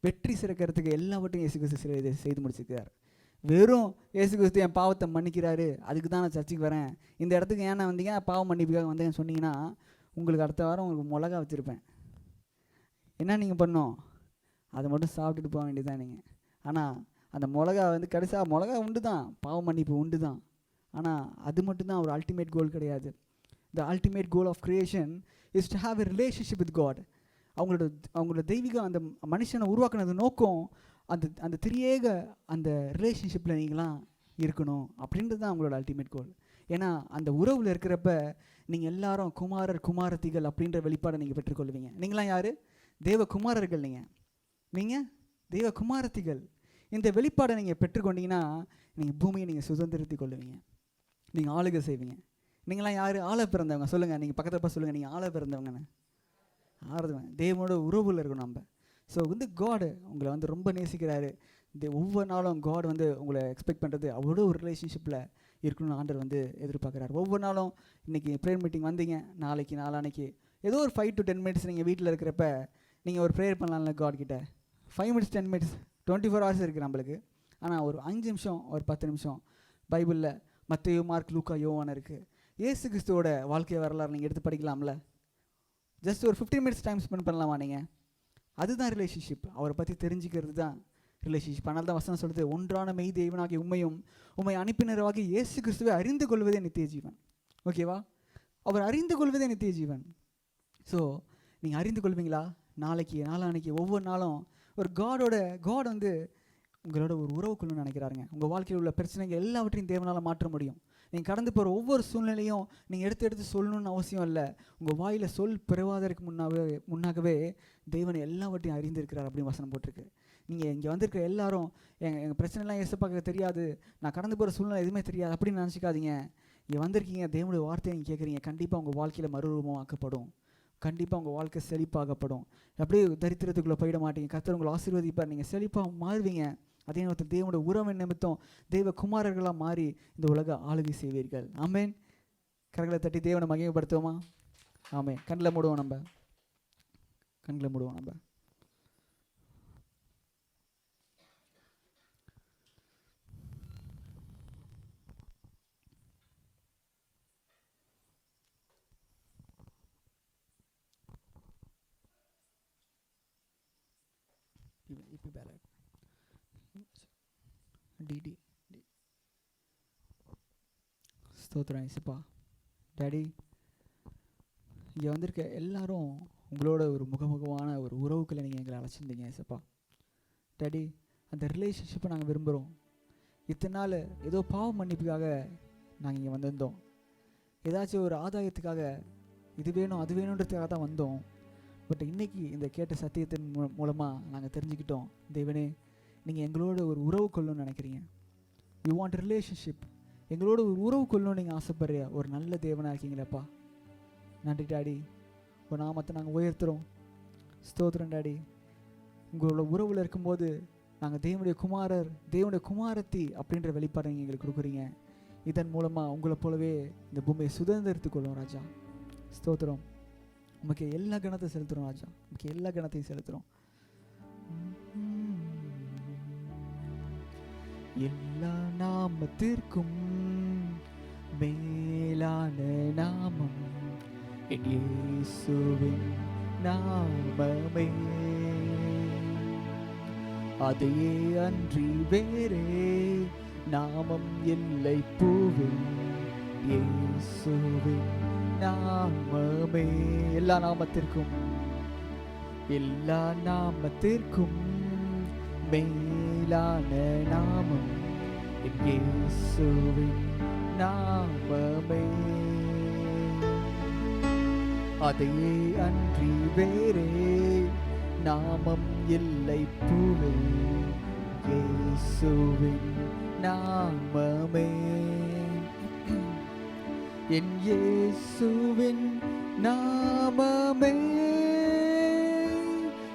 வெற்றி சிறக்கிறதுக்கு எல்லாவற்றையும் இயேசு கிறிஸ்து செய்து முடிச்சிருக்கார். வெறும் இயேசு கிறிஸ்து என் பாவத்தை மன்னிக்கிறாரு, அதுக்கு தான் நான் சர்ச்சுக்கு வரேன், இந்த இடத்துக்கு ஏன்னா வந்தீங்க பாவம் மன்னிப்புக்காக வந்தேன்னு சொன்னீங்கன்னா உங்களுக்கு அடுத்த வாரம் உங்களுக்கு மிளகா வச்சுருப்பேன். என்ன நீங்கள் பண்ணோம்? அதை மட்டும் சாப்பிட்டுட்டு போக வேண்டியதான் நீங்கள். ஆனால் அந்த மிளகா கடைசியாக மிளகா உண்டு தான், பாவம் மன்னிப்பு உண்டு தான், ஆனால் அது மட்டும்தான் ஒரு அல்டிமேட் கோல் கிடையாது. The ultimate goal of creation is to have a relationship with God. அவங்களோட தெய்வீக அந்த மனுஷனை உருவாக்குனது நோக்கம் அந்த திரியேக அந்த ரிலேஷன்ஷிப்பில் நீங்களாம் இருக்கணும் அப்படின்றது தான் அவங்களோட அல்டிமேட் கோல். ஏன்னா அந்த உறவில் இருக்கிறப்ப நீங்கள் எல்லாரும் குமாரத்திகள் அப்படின்ற வெளிப்பாடை நீங்கள் பெற்றுக்கொள்வீங்க. நீங்களாம் யார்? தேவகுமாரர்கள். நீங்கள் தேவகுமாரத்திகள். இந்த வெளிப்பாடை நீங்கள் பெற்றுக்கொண்டீங்கன்னா நீங்கள் பூமியை நீங்கள் சுதந்திரத்தை கொள்ளுவீங்க, நீங்கள் ஆளுகை செய்வீங்க. நீங்களாம் யார்? ஆளை பிறந்தவங்க. சொல்லுங்கள், நீங்கள் பக்கத்தில் சொல்லுங்கள், நீங்கள் ஆளை பிறந்தவங்கன்னு. ஆறுதுவன் தேவனோட உறவுகள் இருக்கும் நம்ம. ஸோ காடு உங்களை ரொம்ப நேசிக்கிறாரு. ஒவ்வொரு நாளும் காட் உங்களை எக்ஸ்பெக்ட் பண்ணுறது அவரோட ஒரு ரிலேஷன்ஷிப்பில் இருக்கணும்னு ஆண்டவர் எதிர்பார்க்குறாரு. ஒவ்வொரு நாளும் இன்றைக்கி ப்ரேயர் மீட்டிங் வந்தீங்க, நாளைக்கு நாளானைக்கு ஏதோ ஒரு 5 to 10 minutes நீங்கள் வீட்டில் இருக்கிறப்ப நீங்கள் ஒரு ப்ரேயர் பண்ணலாம்ல காட் கிட்ட. 5 minutes 10 minutes 24 hours இருக்குது நம்மளுக்கு. ஆனால் ஒரு 5 நிமிஷம் ஒரு 10 நிமிஷம் பைபிளில் மத்தேயு, மார்க், லூக்கா, யோவான் இருக்குது. இயேசு கிறிஸ்துவோட வாழ்க்கை வரலாறு நீங்கள் எடுத்து படிக்கலாம்ல. ஜஸ்ட் ஒரு 15 minutes டைம் ஸ்பெண்ட் பண்ணலாமா நீங்கள்? அதுதான் ரிலேஷன்ஷிப். அவரை பற்றி தெரிஞ்சுக்கிறது தான் ரிலேஷன்ஷிப். அதனால தான் வசனம் சொல்லுது, ஒன்றான மெய் தேவனாகிய உம்மை அனுப்பினராகி இயேசு கிறிஸ்துவை அறிந்து கொள்வதே நித்திய ஜீவன். ஓகேவா? அவர் அறிந்து கொள்வதே நித்திய ஜீவன். ஸோ நீங்கள் அறிந்து கொள்வீங்களா? நாளைக்கு நாளானைக்கு ஒவ்வொரு நாளும் ஒரு காட் உங்களோட ஒரு உறவுக்குள்ளே நினைக்கிறாருங்க. உங்கள் வாழ்க்கையில் உள்ள பிரச்சனைகள் எல்லாவற்றையும் தேவனால் மாற்ற முடியும். நீங்கள் கடந்து போகிற ஒவ்வொரு சூழ்நிலையும் நீங்கள் எடுத்து சொல்லணும்னு அவசியம் இல்லை. உங்கள் வாயில் சொல் பிறவாதற்கு முன்னாகவே தேவன் எல்லாவற்றையும் அறிந்திருக்கிறார் அப்படின்னு வசனம் போட்டிருக்கு. நீங்கள் இங்கே வந்திருக்கிற எல்லாரும் எங்கள் பிரச்சனைலாம் ஏசப்பாக்க தெரியாது, நான் கடந்து போகிற சூழ்நிலை எதுவுமே தெரியாது அப்படின்னு நினச்சிக்காதீங்க. இங்கே வந்திருக்கீங்க, தேவனுடைய வார்த்தையை நீங்கள் கேட்குறீங்க. கண்டிப்பாக உங்கள் வாழ்க்கையில் மறுரூபமாக்கப்படும், கண்டிப்பாக உங்கள் வாழ்க்கை செழிப்பாகப்படும். அப்படியே தரித்திரத்துக்குள்ளே போயிட மாட்டீங்க. கர்த்தர் உங்களை ஆசீர்வதிப்பார், நீங்கள் செழிப்பாக மாறுவீங்க. அதே நேரத்தில் தேவனுடைய உறவின் நிமித்தம் தெய்வ குமாரர்களாக மாறி இந்த உலக ஆளுகை செய்வீர்கள். ஆமேன். கரங்களை தட்டி தேவனை மகிமைப்படுத்துவோமா? ஆமேன். கண்களை மூடுவோம் நம்ம. ஸ்தோத்திரம் இயேசுப்பா. டாடி, இங்கே வந்திருக்க எல்லாரும் உங்களோட ஒரு முகமுகமான ஒரு உறவுக்களை நீங்கள் எங்களை அழைச்சிருந்தீங்க இயேசுப்பா. டாடி, அந்த ரிலேஷன்ஷிப்பை நாங்கள் விரும்புகிறோம். இத்தனை நாள் ஏதோ பாவம் மன்னிப்புக்காக நாங்கள் இங்கே வந்திருந்தோம், ஏதாச்சும் ஒரு ஆதாயத்துக்காக இது வேணும் அது வேணுன்றதுக்காக தான் வந்தோம். பட் இன்றைக்கி இந்த கேட்ட சத்தியத்தின் மூலமாக நாங்கள் தெரிஞ்சுக்கிட்டோம், தேவனே நீங்கள் எங்களோட ஒரு உறவு கொள்ளணும்னு நினைக்கிறீங்க. You want relationship. எங்களோட ஒரு உறவு கொள்ளணும்னு நீங்கள் ஆசைப்படுறியா ஒரு நல்ல தேவனாக இருக்கீங்களேப்பா. நன்றி டாடி. ஒரு நாமத்தை நாங்கள் உயர்த்துகிறோம். ஸ்தோத்திரம் டாடி. உங்களோட உறவில் இருக்கும்போது நாங்கள் தேவனுடைய குமாரர், தேவனுடைய குமாரத்தி அப்படின்ற வெளிப்பாடை நீங்கள் எங்களுக்கு கொடுக்குறீங்க. இதன் மூலமாக உங்களை போலவே இந்த பூமியை சுதந்திரத்துக்கொள்ளும் ராஜா. ஸ்தோத்திரம். உமக்கு எல்லா கணத்தை செலுத்துகிறோம் ராஜா, உமக்கு எல்லா கணத்தையும் செலுத்துகிறோம். எல்லா நாமத்திற்கும் மேலான நாமம் என் இயேசுவின் நாமமே. அதையே அன்றி வேறே நாமம் இல்லை பூவில், இயேசுவின் நாமமே. எல்லா நாமத்திற்கும் மேலான நாமம் என் இயேசுவின் நாமமே. அதையே அன்றி வேறே நாமம் இல்லை பூவில், இயேசுவின் நாமமே. என் இயேசுவின் நாமமே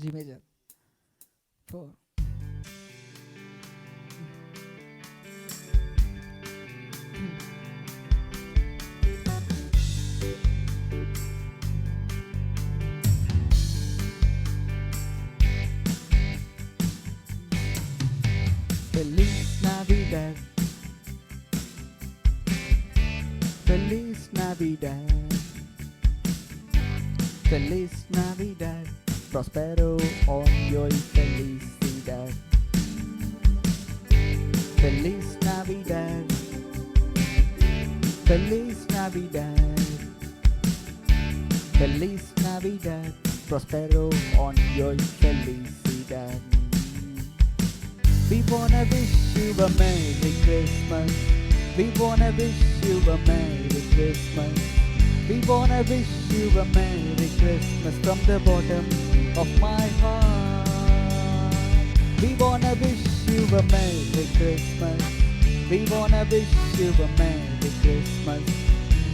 G major 4. Feliz Navidad, Feliz Navidad, Feliz Navidad, prospero año y felicidad. Feliz Navidad, Feliz Navidad, Feliz Navidad, prospero año y felicidad. We wanna wish you a Merry Christmas. We wanna wish you a Merry Christmas. We wanna wish you a Merry Christmas from the bottom of my heart. We wanna wish you a Merry Christmas. We wanna wish you a Merry Christmas.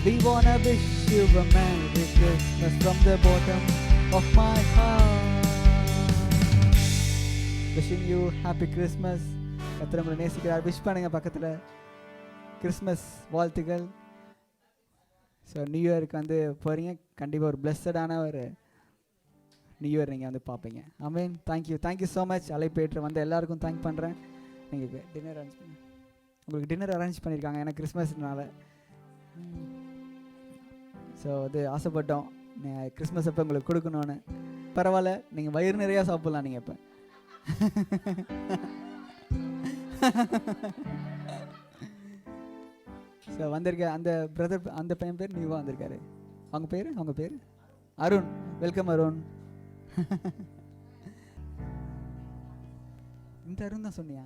We wanna wish you a Merry Christmas from the bottom of my heart. Wishing you happy Christmas. கர்த்தர் உங்களை நேசிக்கிறார். Wish பண்ணுங்க பக்கத்தில். Christmas வாழ்த்துக்கள். So new இயருக்கு வந்து போகிறீங்க, கண்டிப்பாக ஒரு பிளெஸ்ஸடான ஒரு நியூ இயர் நீங்கள் வந்து பார்ப்பீங்க. ஆமென். Thank you so much. அழைப்பேற்று வந்த எல்லாருக்கும் தேங்க் பண்ணுறேன். நீங்கள் டின்னர் அரேஞ்ச் பண்ணி உங்களுக்கு டின்னர் அரேஞ்ச் பண்ணியிருக்காங்க ஏன்னா கிறிஸ்மஸ்னால. ஸோ அது ஆசைப்பட்டோம் கிறிஸ்மஸ் அப்போ உங்களுக்கு கொடுக்கணும்னு. பரவாயில்ல, நீங்கள் வயிறு நிறையா சாப்பிட்லாம் நீங்கள் இப்போ. ஸோ வந்திருக்க அந்த பிரதர், அந்த பையன் பேர் நியூவாக வந்திருக்காரு. அவங்க பேர் அருண். வெல்கம் அருண். இந்த அருண் தான் சொன்னியா?